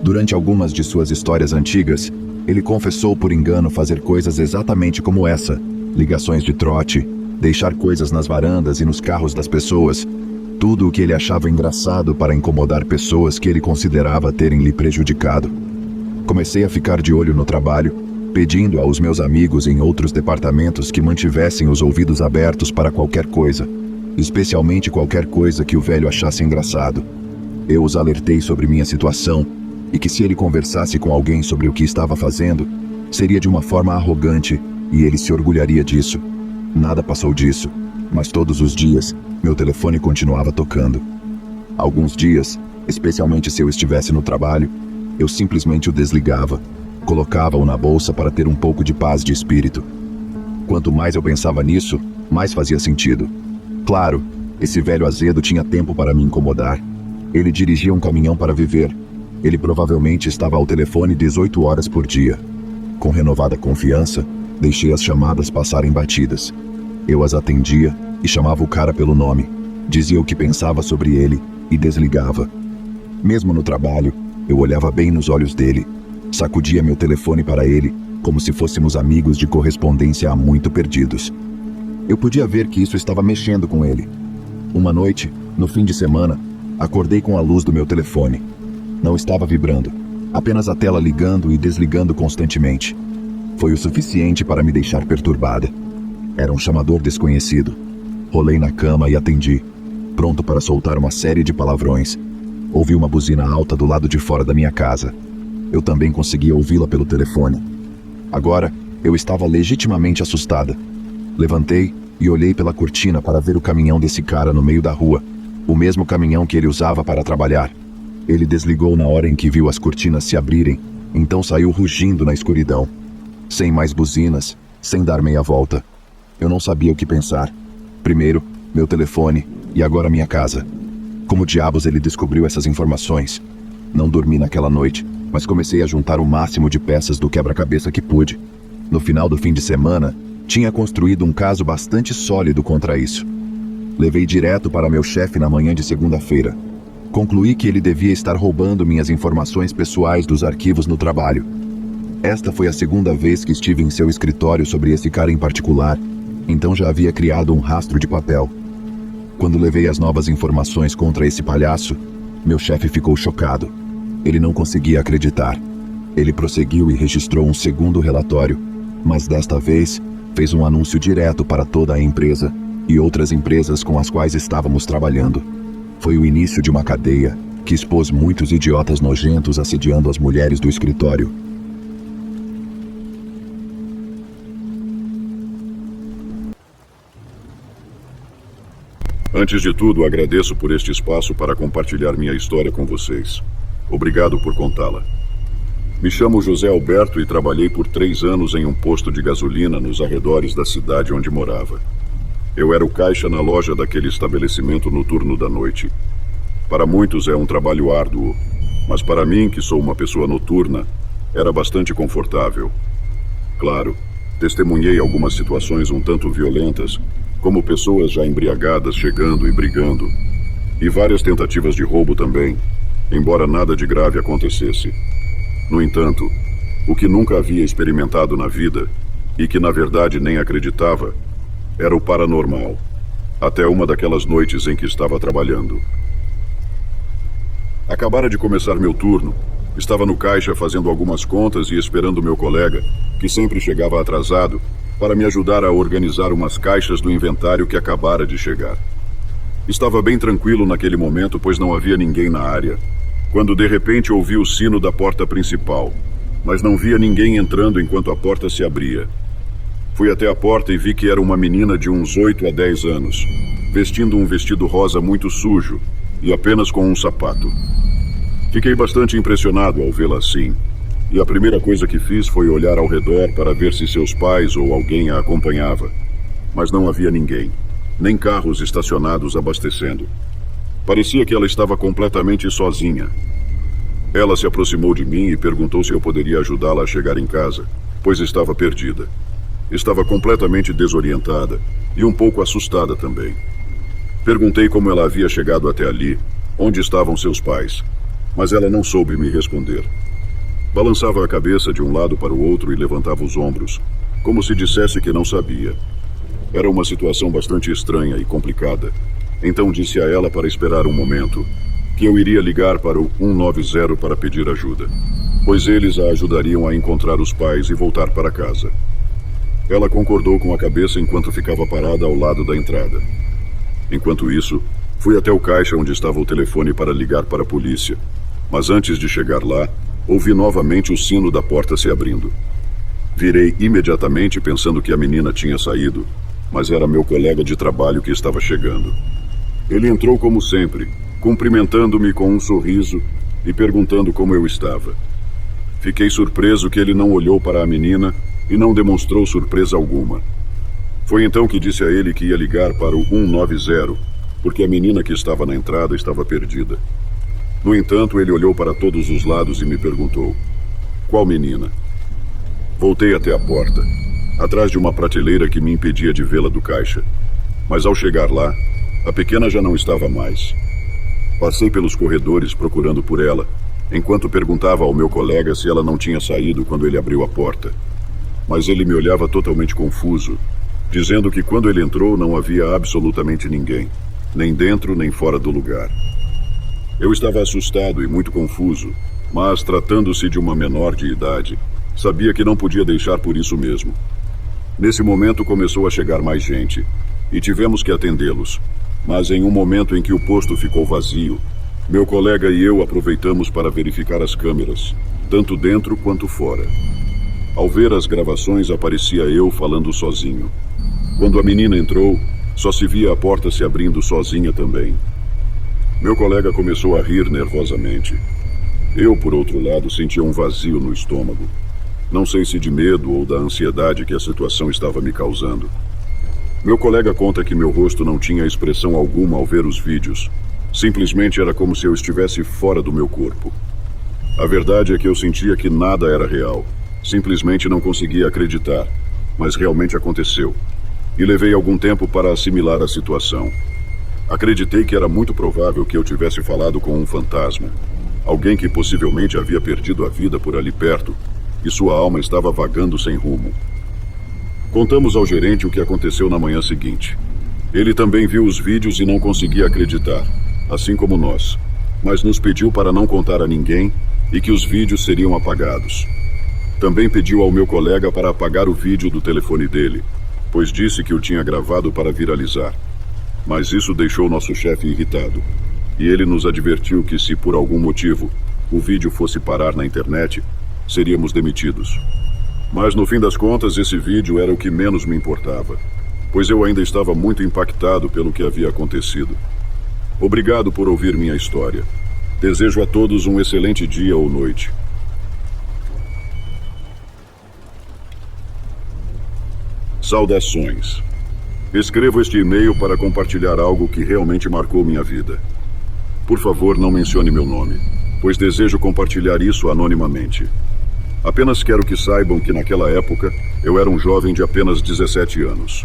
Durante algumas de suas histórias antigas, ele confessou por engano fazer coisas exatamente como essa: ligações de trote, deixar coisas nas varandas e nos carros das pessoas, tudo o que ele achava engraçado para incomodar pessoas que ele considerava terem lhe prejudicado. Comecei a ficar de olho no trabalho, pedindo aos meus amigos em outros departamentos que mantivessem os ouvidos abertos para qualquer coisa, especialmente qualquer coisa que o velho achasse engraçado. Eu os alertei sobre minha situação e que se ele conversasse com alguém sobre o que estava fazendo, seria de uma forma arrogante e ele se orgulharia disso. Nada passou disso, mas todos os dias, meu telefone continuava tocando. Alguns dias, especialmente se eu estivesse no trabalho, eu simplesmente o desligava, colocava-o na bolsa para ter um pouco de paz de espírito. Quanto mais eu pensava nisso, mais fazia sentido. Claro, esse velho azedo tinha tempo para me incomodar. Ele dirigia um caminhão para viver. Ele provavelmente estava ao telefone 18 horas por dia. Com renovada confiança, deixei as chamadas passarem batidas. Eu as atendia e chamava o cara pelo nome, dizia o que pensava sobre ele e desligava. Mesmo no trabalho, eu olhava bem nos olhos dele, sacudia meu telefone para ele, como se fôssemos amigos de correspondência há muito perdidos. Eu podia ver que isso estava mexendo com ele. Uma noite, no fim de semana, acordei com a luz do meu telefone. Não estava vibrando, apenas a tela ligando e desligando constantemente. Foi o suficiente para me deixar perturbada. Era um chamador desconhecido. Rolei na cama e atendi, pronto para soltar uma série de palavrões. Ouvi uma buzina alta do lado de fora da minha casa. Eu também conseguia ouvi-la pelo telefone. Agora, eu estava legitimamente assustada. Levantei e olhei pela cortina para ver o caminhão desse cara no meio da rua, o mesmo caminhão que ele usava para trabalhar. Ele desligou na hora em que viu as cortinas se abrirem, então saiu rugindo na escuridão. Sem mais buzinas, sem dar meia volta. Eu não sabia o que pensar. Primeiro, meu telefone e agora minha casa. Como diabos ele descobriu essas informações? Não dormi naquela noite, mas comecei a juntar o máximo de peças do quebra-cabeça que pude. No final do fim de semana, tinha construído um caso bastante sólido contra isso. Levei direto para meu chefe na manhã de segunda-feira. Concluí que ele devia estar roubando minhas informações pessoais dos arquivos no trabalho. Esta foi a segunda vez que estive em seu escritório sobre esse cara em particular, então já havia criado um rastro de papel. Quando levei as novas informações contra esse palhaço, meu chefe ficou chocado. Ele não conseguia acreditar. Ele prosseguiu e registrou um segundo relatório, mas desta vez fez um anúncio direto para toda a empresa e outras empresas com as quais estávamos trabalhando. Foi o início de uma cadeia que expôs muitos idiotas nojentos assediando as mulheres do escritório. Antes de tudo, agradeço por este espaço para compartilhar minha história com vocês. Obrigado por contá-la. Me chamo José Alberto e trabalhei por 3 anos em um posto de gasolina nos arredores da cidade onde morava. Eu era o caixa na loja daquele estabelecimento no turno da noite. Para muitos é um trabalho árduo, mas para mim, que sou uma pessoa noturna, era bastante confortável. Claro, testemunhei algumas situações um tanto violentas, como pessoas já embriagadas chegando e brigando, e várias tentativas de roubo também, embora nada de grave acontecesse. No entanto, o que nunca havia experimentado na vida, e que na verdade nem acreditava, era o paranormal, até uma daquelas noites em que estava trabalhando. Acabara de começar meu turno, estava no caixa fazendo algumas contas e esperando meu colega, que sempre chegava atrasado, para me ajudar a organizar umas caixas do inventário que acabara de chegar. Estava bem tranquilo naquele momento, pois não havia ninguém na área, quando de repente ouvi o sino da porta principal, mas não via ninguém entrando enquanto a porta se abria. Fui até a porta e vi que era uma menina de uns 8 a 10 anos, vestindo um vestido rosa muito sujo e apenas com um sapato. Fiquei bastante impressionado ao vê-la assim, e a primeira coisa que fiz foi olhar ao redor para ver se seus pais ou alguém a acompanhava. Mas não havia ninguém, nem carros estacionados abastecendo. Parecia que ela estava completamente sozinha. Ela se aproximou de mim e perguntou se eu poderia ajudá-la a chegar em casa, pois estava perdida. Estava completamente desorientada e um pouco assustada também. Perguntei como ela havia chegado até ali, onde estavam seus pais, mas ela não soube me responder. Balançava a cabeça de um lado para o outro e levantava os ombros, como se dissesse que não sabia. Era uma situação bastante estranha e complicada. Então disse a ela para esperar um momento, que eu iria ligar para o 190 para pedir ajuda, pois eles a ajudariam a encontrar os pais e voltar para casa. Ela concordou com a cabeça enquanto ficava parada ao lado da entrada. Enquanto isso, fui até o caixa onde estava o telefone para ligar para a polícia, mas antes de chegar lá, ouvi novamente o sino da porta se abrindo. Virei imediatamente pensando que a menina tinha saído, mas era meu colega de trabalho que estava chegando. Ele entrou como sempre, cumprimentando-me com um sorriso e perguntando como eu estava. Fiquei surpreso que ele não olhou para a menina e não demonstrou surpresa alguma. Foi então que disse a ele que ia ligar para o 190, porque a menina que estava na entrada estava perdida. No entanto, ele olhou para todos os lados e me perguntou: qual menina? Voltei até a porta, atrás de uma prateleira que me impedia de vê-la do caixa. Mas ao chegar lá, a pequena já não estava mais. Passei pelos corredores procurando por ela, enquanto perguntava ao meu colega se ela não tinha saído quando ele abriu a porta. Mas ele me olhava totalmente confuso, dizendo que quando ele entrou não havia absolutamente ninguém, nem dentro nem fora do lugar. Eu estava assustado e muito confuso, mas tratando-se de uma menor de idade, sabia que não podia deixar por isso mesmo. Nesse momento começou a chegar mais gente, e tivemos que atendê-los. Mas em um momento em que o posto ficou vazio, meu colega e eu aproveitamos para verificar as câmeras, tanto dentro quanto fora. Ao ver as gravações, aparecia eu falando sozinho. Quando a menina entrou, só se via a porta se abrindo sozinha também. Meu colega começou a rir nervosamente. Eu, por outro lado, sentia um vazio no estômago. Não sei se de medo ou da ansiedade que a situação estava me causando. Meu colega conta que meu rosto não tinha expressão alguma ao ver os vídeos. Simplesmente era como se eu estivesse fora do meu corpo. A verdade é que eu sentia que nada era real. Simplesmente não conseguia acreditar, mas realmente aconteceu. E levei algum tempo para assimilar a situação. Acreditei que era muito provável que eu tivesse falado com um fantasma. Alguém que possivelmente havia perdido a vida por ali perto, e sua alma estava vagando sem rumo. Contamos ao gerente o que aconteceu na manhã seguinte. Ele também viu os vídeos e não conseguia acreditar, assim como nós, mas nos pediu para não contar a ninguém e que os vídeos seriam apagados. Também pediu ao meu colega para apagar o vídeo do telefone dele, pois disse que o tinha gravado para viralizar. Mas isso deixou nosso chefe irritado, e ele nos advertiu que se por algum motivo o vídeo fosse parar na internet, seríamos demitidos. Mas no fim das contas, esse vídeo era o que menos me importava, pois eu ainda estava muito impactado pelo que havia acontecido. Obrigado por ouvir minha história. Desejo a todos um excelente dia ou noite. Saudações. Escrevo este e-mail para compartilhar algo que realmente marcou minha vida. Por favor, não mencione meu nome, pois desejo compartilhar isso anonimamente. Apenas quero que saibam que naquela época eu era um jovem de apenas 17 anos.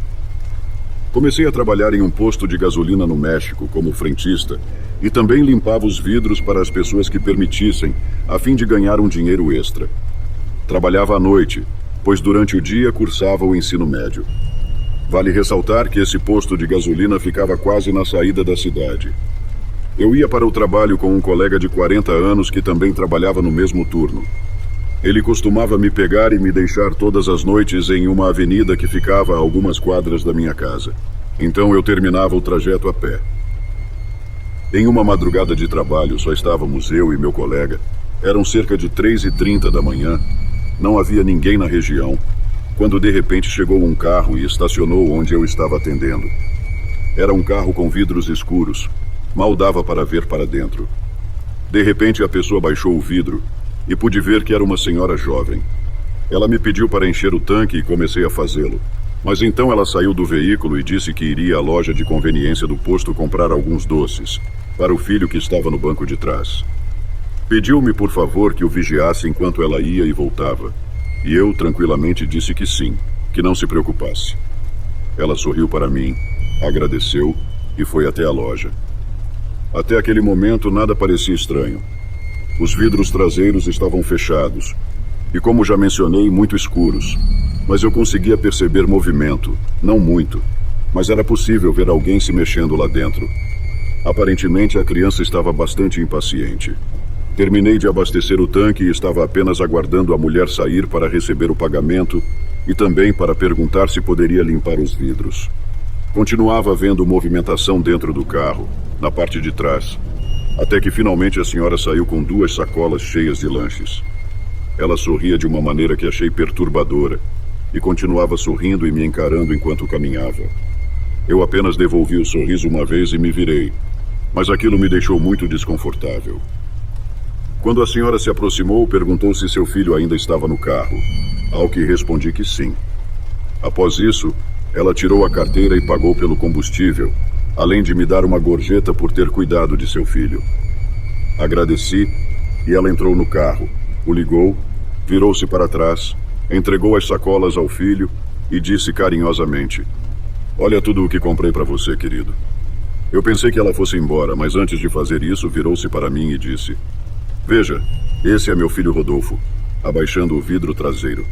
Comecei a trabalhar em um posto de gasolina no México como frentista e também limpava os vidros para as pessoas que permitissem, a fim de ganhar um dinheiro extra. Trabalhava à noite, pois durante o dia cursava o ensino médio. Vale ressaltar que esse posto de gasolina ficava quase na saída da cidade. Eu ia para o trabalho com um colega de 40 anos que também trabalhava no mesmo turno. Ele costumava me pegar e me deixar todas as noites em uma avenida que ficava a algumas quadras da minha casa. Então eu terminava o trajeto a pé. Em uma madrugada de trabalho, só estávamos eu e meu colega. Eram cerca de 3h30 da manhã. Não havia ninguém na região, quando de repente chegou um carro e estacionou onde eu estava atendendo. Era um carro com vidros escuros. Mal dava para ver para dentro. De repente a pessoa baixou o vidro e pude ver que era uma senhora jovem. Ela me pediu para encher o tanque e comecei a fazê-lo. Mas então ela saiu do veículo e disse que iria à loja de conveniência do posto comprar alguns doces, para o filho que estava no banco de trás. Pediu-me, por favor, que o vigiasse enquanto ela ia e voltava. E eu, tranquilamente, disse que sim, que não se preocupasse. Ela sorriu para mim, agradeceu e foi até a loja. Até aquele momento, nada parecia estranho. Os vidros traseiros estavam fechados e, como já mencionei, muito escuros. Mas eu conseguia perceber movimento, não muito, mas era possível ver alguém se mexendo lá dentro. Aparentemente, a criança estava bastante impaciente. Terminei de abastecer o tanque e estava apenas aguardando a mulher sair para receber o pagamento e também para perguntar se poderia limpar os vidros. Continuava vendo movimentação dentro do carro, na parte de trás, até que finalmente a senhora saiu com 2 sacolas cheias de lanches. Ela sorria de uma maneira que achei perturbadora e continuava sorrindo e me encarando enquanto caminhava. Eu apenas devolvi o sorriso uma vez e me virei, mas aquilo me deixou muito desconfortável. Quando a senhora se aproximou, perguntou se seu filho ainda estava no carro, ao que respondi que sim. Após isso, ela tirou a carteira e pagou pelo combustível, além de me dar uma gorjeta por ter cuidado de seu filho. Agradeci e ela entrou no carro, o ligou, virou-se para trás, entregou as sacolas ao filho e disse carinhosamente: "Olha tudo o que comprei para você, querido." Eu pensei que ela fosse embora, mas antes de fazer isso, virou-se para mim e disse: "Veja, esse é meu filho Rodolfo", abaixando o vidro traseiro.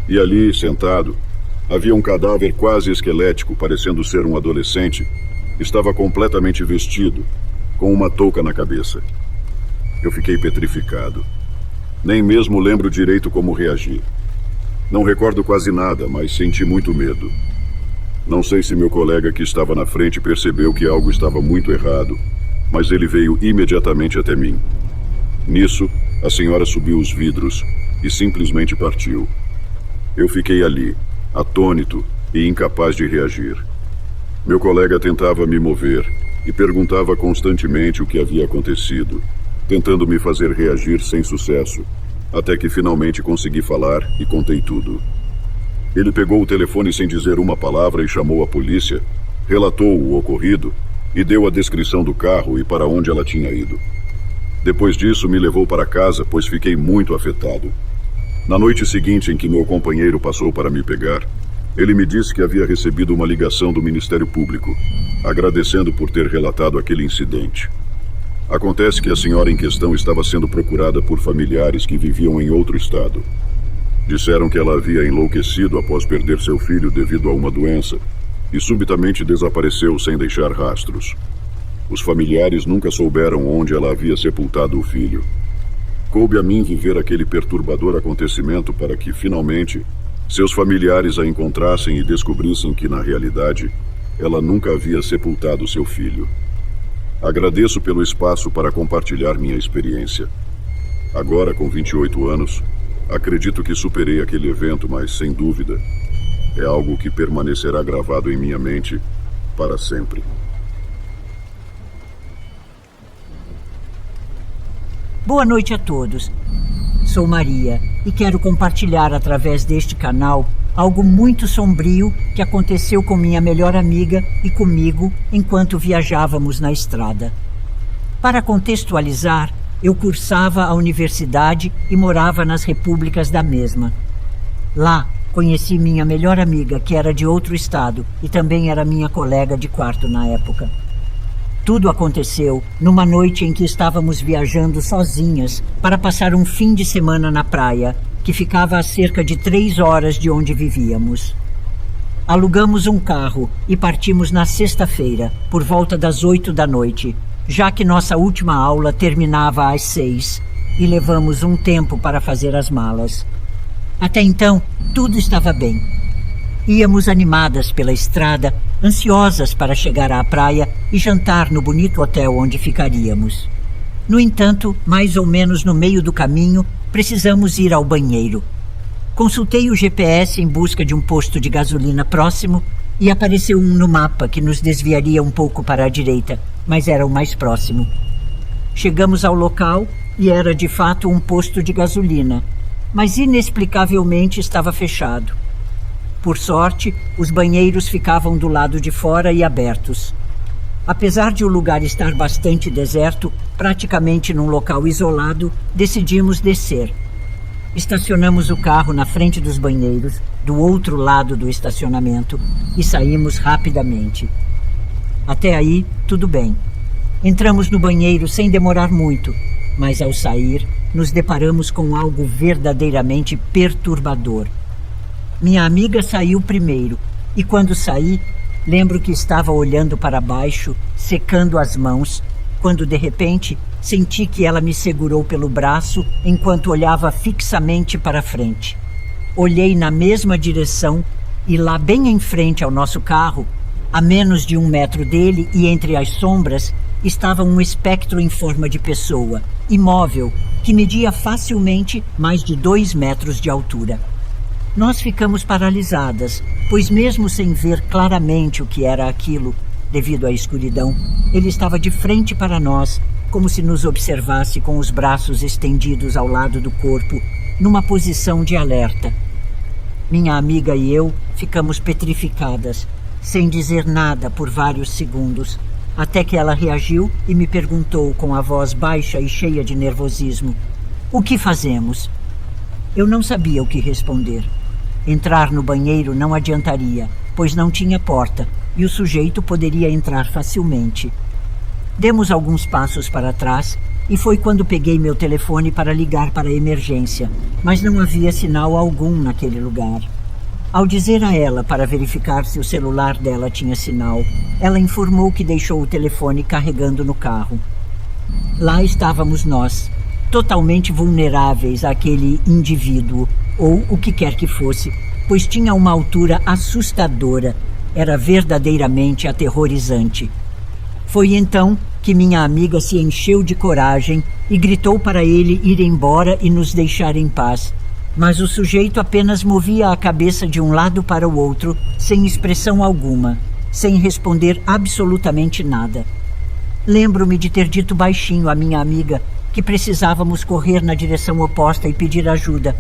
E ali, sentado, havia um cadáver quase esquelético, parecendo ser um adolescente. Estava completamente vestido, com uma touca na cabeça. Eu fiquei petrificado. Nem mesmo lembro direito como reagir. Não recordo quase nada, mas senti muito medo. Não sei se meu colega que estava na frente percebeu que algo estava muito errado, mas ele veio imediatamente até mim. Nisso, a senhora subiu os vidros e simplesmente partiu. Eu fiquei ali, atônito e incapaz de reagir. Meu colega tentava me mover e perguntava constantemente o que havia acontecido, tentando me fazer reagir sem sucesso, até que finalmente consegui falar e contei tudo. Ele pegou o telefone sem dizer uma palavra e chamou a polícia, relatou o ocorrido e deu a descrição do carro e para onde ela tinha ido. Depois disso, me levou para casa, pois fiquei muito afetado. Na noite seguinte em que meu companheiro passou para me pegar, ele me disse que havia recebido uma ligação do Ministério Público, agradecendo por ter relatado aquele incidente. Acontece que a senhora em questão estava sendo procurada por familiares que viviam em outro estado. Disseram que ela havia enlouquecido após perder seu filho devido a uma doença e subitamente desapareceu sem deixar rastros. Os familiares nunca souberam onde ela havia sepultado o filho. Coube a mim viver aquele perturbador acontecimento para que, finalmente, seus familiares a encontrassem e descobrissem que, na realidade, ela nunca havia sepultado seu filho. Agradeço pelo espaço para compartilhar minha experiência. Agora, com 28 anos, acredito que superei aquele evento, mas, sem dúvida, é algo que permanecerá gravado em minha mente para sempre. Boa noite a todos. Sou Maria e quero compartilhar através deste canal algo muito sombrio que aconteceu com minha melhor amiga e comigo enquanto viajávamos na estrada. Para contextualizar, eu cursava a universidade e morava nas repúblicas da mesma. Lá, conheci minha melhor amiga, que era de outro estado e também era minha colega de quarto na época. Tudo aconteceu numa noite em que estávamos viajando sozinhas para passar um fim de semana na praia, que ficava a cerca de 3 horas de onde vivíamos. Alugamos um carro e partimos na sexta-feira, por volta das 8 da noite, já que nossa última aula terminava às 6, e levamos um tempo para fazer as malas. Até então, tudo estava bem. Íamos animadas pela estrada, ansiosas para chegar à praia e jantar no bonito hotel onde ficaríamos. No entanto, mais ou menos no meio do caminho, precisamos ir ao banheiro. Consultei o GPS em busca de um posto de gasolina próximo e apareceu um no mapa que nos desviaria um pouco para a direita, mas era o mais próximo. Chegamos ao local e era de fato um posto de gasolina, mas inexplicavelmente estava fechado. Por sorte, os banheiros ficavam do lado de fora e abertos. Apesar de o lugar estar bastante deserto, praticamente num local isolado, decidimos descer. Estacionamos o carro na frente dos banheiros, do outro lado do estacionamento, e saímos rapidamente. Até aí, tudo bem. Entramos no banheiro sem demorar muito, mas ao sair, nos deparamos com algo verdadeiramente perturbador. Minha amiga saiu primeiro, e quando saí, lembro que estava olhando para baixo, secando as mãos, quando de repente senti que ela me segurou pelo braço enquanto olhava fixamente para frente. Olhei na mesma direção e lá bem em frente ao nosso carro, a menos de 1 metro dele e entre as sombras, estava um espectro em forma de pessoa, imóvel, que media facilmente mais de 2 metros de altura. Nós ficamos paralisadas, pois mesmo sem ver claramente o que era aquilo, devido à escuridão, ele estava de frente para nós, como se nos observasse com os braços estendidos ao lado do corpo, numa posição de alerta. Minha amiga e eu ficamos petrificadas, sem dizer nada por vários segundos, até que ela reagiu e me perguntou com a voz baixa e cheia de nervosismo: "O que fazemos?" Eu não sabia o que responder. Entrar no banheiro não adiantaria, pois não tinha porta e o sujeito poderia entrar facilmente. Demos alguns passos para trás e foi quando peguei meu telefone para ligar para a emergência, mas não havia sinal algum naquele lugar. Ao dizer a ela para verificar se o celular dela tinha sinal, ela informou que deixou o telefone carregando no carro. Lá estávamos nós, totalmente vulneráveis àquele indivíduo, ou o que quer que fosse, pois tinha uma altura assustadora, era verdadeiramente aterrorizante. Foi então que minha amiga se encheu de coragem e gritou para ele ir embora e nos deixar em paz, mas o sujeito apenas movia a cabeça de um lado para o outro, sem expressão alguma, sem responder absolutamente nada. Lembro-me de ter dito baixinho à minha amiga que precisávamos correr na direção oposta e pedir ajuda,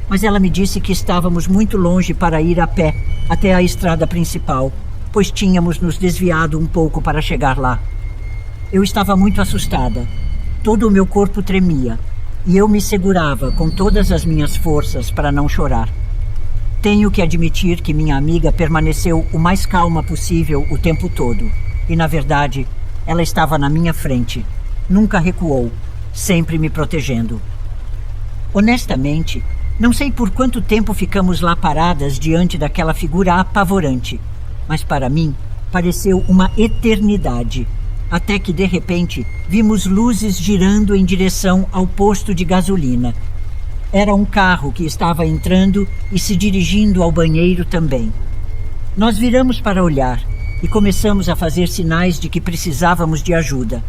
mas ela me disse que estávamos muito longe para ir a pé até a estrada principal, pois tínhamos nos desviado um pouco para chegar lá. Eu estava muito assustada. Todo o meu corpo tremia e eu me segurava com todas as minhas forças para não chorar. Tenho que admitir que minha amiga permaneceu o mais calma possível o tempo todo e, na verdade, ela estava na minha frente. Nunca recuou, sempre me protegendo. Honestamente, não sei por quanto tempo ficamos lá paradas diante daquela figura apavorante, mas para mim pareceu uma eternidade, até que de repente vimos luzes girando em direção ao posto de gasolina. Era um carro que estava entrando e se dirigindo ao banheiro também. Nós viramos para olhar e começamos a fazer sinais de que precisávamos de ajuda.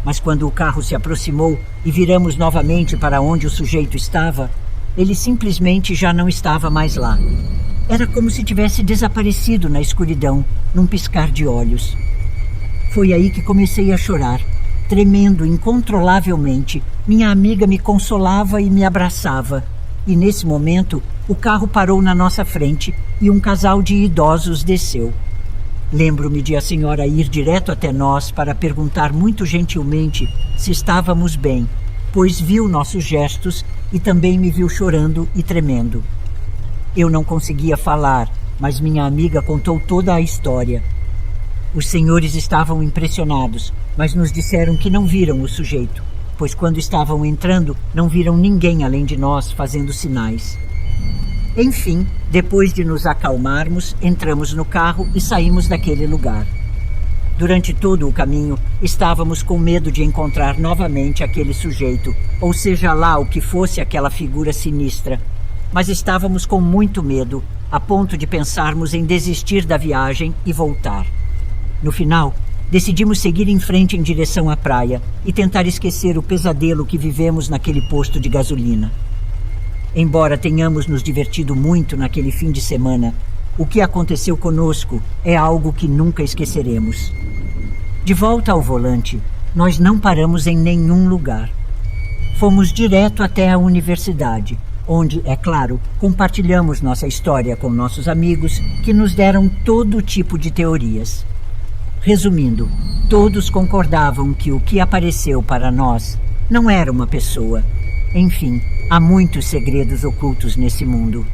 Mas quando o carro se aproximou e viramos novamente para onde o sujeito estava, ele simplesmente já não estava mais lá. Era como se tivesse desaparecido na escuridão, num piscar de olhos. Foi aí que comecei a chorar, tremendo incontrolavelmente. Minha amiga me consolava e me abraçava. E nesse momento, o carro parou na nossa frente e um casal de idosos desceu. Lembro-me de a senhora ir direto até nós para perguntar muito gentilmente se estávamos bem, pois viu nossos gestos e também me viu chorando e tremendo. Eu não conseguia falar, mas minha amiga contou toda a história. Os senhores estavam impressionados, mas nos disseram que não viram o sujeito, pois quando estavam entrando não viram ninguém além de nós fazendo sinais. Enfim, depois de nos acalmarmos, entramos no carro e saímos daquele lugar. Durante todo o caminho, estávamos com medo de encontrar novamente aquele sujeito, ou seja lá o que fosse aquela figura sinistra. Mas estávamos com muito medo, a ponto de pensarmos em desistir da viagem e voltar. No final, decidimos seguir em frente em direção à praia e tentar esquecer o pesadelo que vivemos naquele posto de gasolina. Embora tenhamos nos divertido muito naquele fim de semana, o que aconteceu conosco é algo que nunca esqueceremos. De volta ao volante, nós não paramos em nenhum lugar. Fomos direto até a universidade, onde, é claro, compartilhamos nossa história com nossos amigos que nos deram todo tipo de teorias. Resumindo, todos concordavam que o que apareceu para nós não era uma pessoa. Enfim, há muitos segredos ocultos nesse mundo.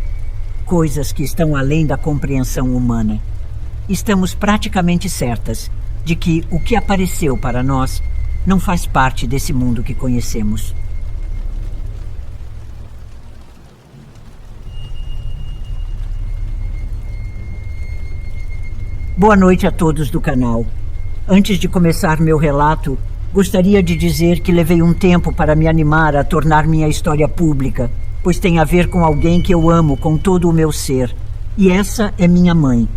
Coisas que estão além da compreensão humana. Estamos praticamente certas de que o que apareceu para nós não faz parte desse mundo que conhecemos. Boa noite a todos do canal. Antes de começar meu relato, gostaria de dizer que levei um tempo para me animar a tornar minha história pública, pois tem a ver com alguém que eu amo com todo o meu ser. E essa é minha mãe.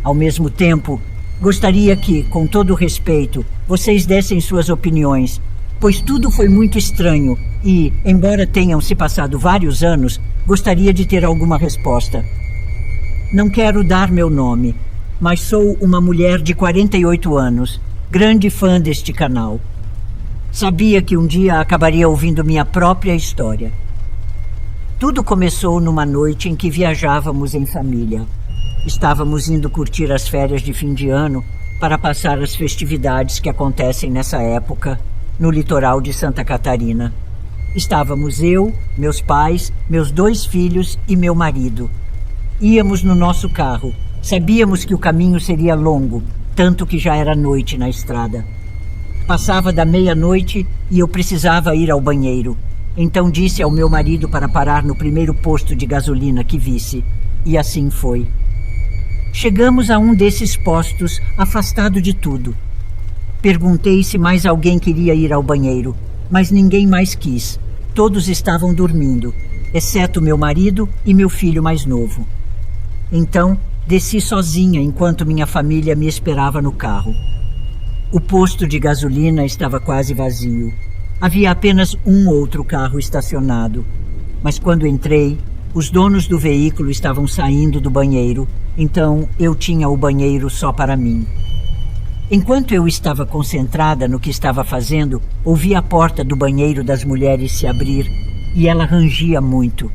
Ao mesmo tempo, gostaria que, com todo respeito, vocês dessem suas opiniões, pois tudo foi muito estranho e, embora tenham se passado vários anos, gostaria de ter alguma resposta. Não quero dar meu nome, mas sou uma mulher de 48 anos, grande fã deste canal. Sabia que um dia acabaria ouvindo minha própria história. Tudo começou numa noite em que viajávamos em família. Estávamos indo curtir as férias de fim de ano para passar as festividades que acontecem nessa época no litoral de Santa Catarina. Estávamos eu, meus pais, meus 2 filhos e meu marido. Íamos no nosso carro. Sabíamos que o caminho seria longo, tanto que já era noite na estrada. Passava da meia-noite e eu precisava ir ao banheiro. Então disse ao meu marido para parar no primeiro posto de gasolina que visse. E assim foi. Chegamos a um desses postos, afastado de tudo. Perguntei se mais alguém queria ir ao banheiro, mas ninguém mais quis. Todos estavam dormindo, exceto meu marido e meu filho mais novo. Então, desci sozinha enquanto minha família me esperava no carro. O posto de gasolina estava quase vazio. Havia apenas um outro carro estacionado. Mas quando entrei, os donos do veículo estavam saindo do banheiro, então eu tinha o banheiro só para mim. Enquanto eu estava concentrada no que estava fazendo, ouvi a porta do banheiro das mulheres se abrir e ela rangia muito.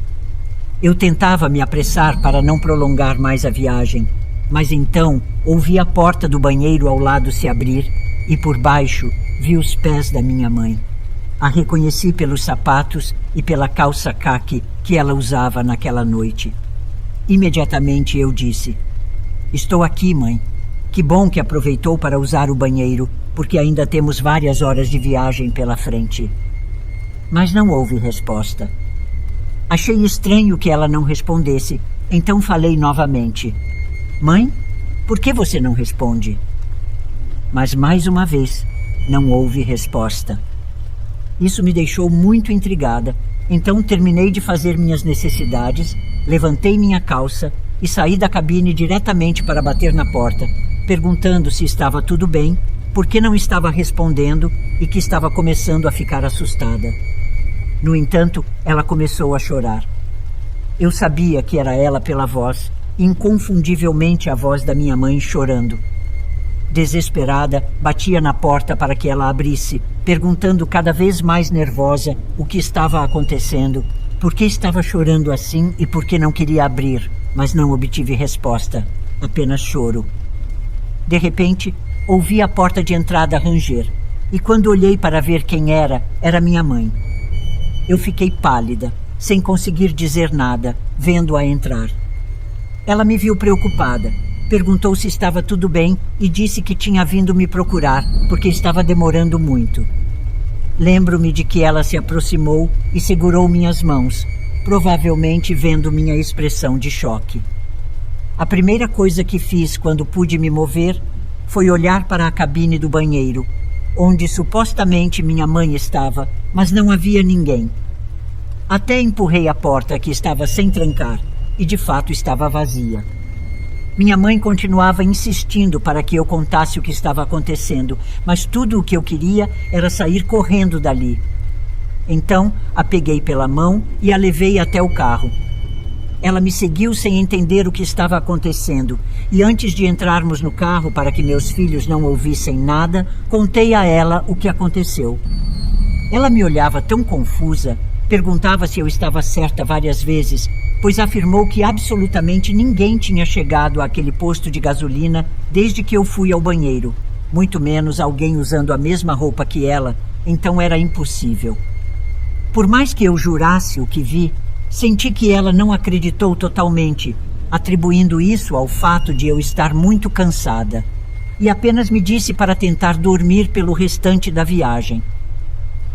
Eu tentava me apressar para não prolongar mais a viagem, mas então ouvi a porta do banheiro ao lado se abrir e por baixo vi os pés da minha mãe. A reconheci pelos sapatos e pela calça caqui que ela usava naquela noite. Imediatamente eu disse: "Estou aqui, mãe. Que bom que aproveitou para usar o banheiro, porque ainda temos várias horas de viagem pela frente." Mas não houve resposta. Achei estranho que ela não respondesse, então falei novamente: "Mãe, por que você não responde?" Mas mais uma vez, não houve resposta. Isso me deixou muito intrigada, então terminei de fazer minhas necessidades, levantei minha calça e saí da cabine diretamente para bater na porta, perguntando se estava tudo bem, por que não estava respondendo e que estava começando a ficar assustada. No entanto, ela começou a chorar. Eu sabia que era ela pela voz, inconfundivelmente a voz da minha mãe chorando. Desesperada, batia na porta para que ela abrisse, perguntando cada vez mais nervosa o que estava acontecendo, por que estava chorando assim e por que não queria abrir, mas não obtive resposta, apenas choro. De repente, ouvi a porta de entrada ranger, e quando olhei para ver quem era minha mãe. Eu fiquei pálida, sem conseguir dizer nada, vendo-a entrar. Ela me viu preocupada, perguntou se estava tudo bem e disse que tinha vindo me procurar, porque estava demorando muito. Lembro-me de que ela se aproximou e segurou minhas mãos, provavelmente vendo minha expressão de choque. A primeira coisa que fiz quando pude me mover foi olhar para a cabine do banheiro, onde supostamente minha mãe estava, mas não havia ninguém. Até empurrei a porta que estava sem trancar e de fato estava vazia. Minha mãe continuava insistindo para que eu contasse o que estava acontecendo, mas tudo o que eu queria era sair correndo dali. Então, a peguei pela mão e a levei até o carro. Ela me seguiu sem entender o que estava acontecendo, e antes de entrarmos no carro para que meus filhos não ouvissem nada, contei a ela o que aconteceu. Ela me olhava tão confusa, perguntava se eu estava certa várias vezes, pois afirmou que absolutamente ninguém tinha chegado àquele posto de gasolina desde que eu fui ao banheiro, muito menos alguém usando a mesma roupa que ela, então era impossível. Por mais que eu jurasse o que vi, senti que ela não acreditou totalmente, atribuindo isso ao fato de eu estar muito cansada, e apenas me disse para tentar dormir pelo restante da viagem.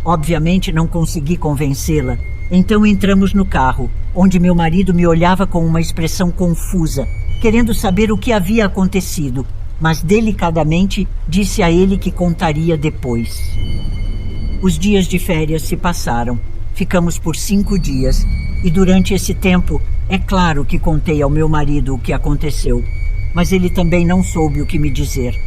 Obviamente não consegui convencê-la, então entramos no carro, onde meu marido me olhava com uma expressão confusa, querendo saber o que havia acontecido, mas delicadamente disse a ele que contaria depois. Os dias de férias se passaram. Ficamos por 5 dias, e durante esse tempo, é claro que contei ao meu marido o que aconteceu, mas ele também não soube o que me dizer.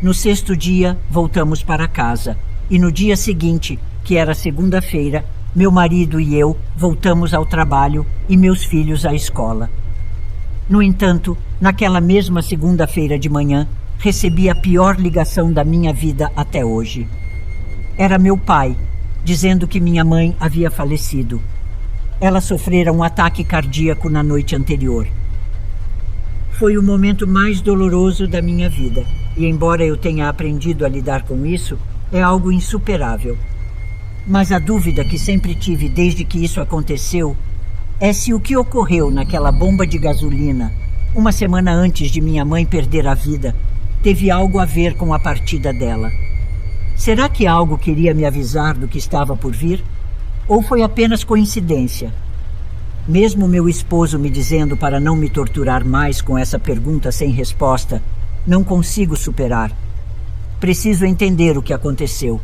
No 6º dia, voltamos para casa, e no dia seguinte, que era segunda-feira, meu marido e eu voltamos ao trabalho e meus filhos à escola. No entanto, naquela mesma segunda-feira de manhã, recebi a pior ligação da minha vida até hoje. Era meu pai, dizendo que minha mãe havia falecido. Ela sofrera um ataque cardíaco na noite anterior. Foi o momento mais doloroso da minha vida, e embora eu tenha aprendido a lidar com isso, é algo insuperável. Mas a dúvida que sempre tive desde que isso aconteceu é se o que ocorreu naquela bomba de gasolina, uma semana antes de minha mãe perder a vida, teve algo a ver com a partida dela. Será que algo queria me avisar do que estava por vir? Ou foi apenas coincidência? Mesmo meu esposo me dizendo para não me torturar mais com essa pergunta sem resposta, não consigo superar. Preciso entender o que aconteceu,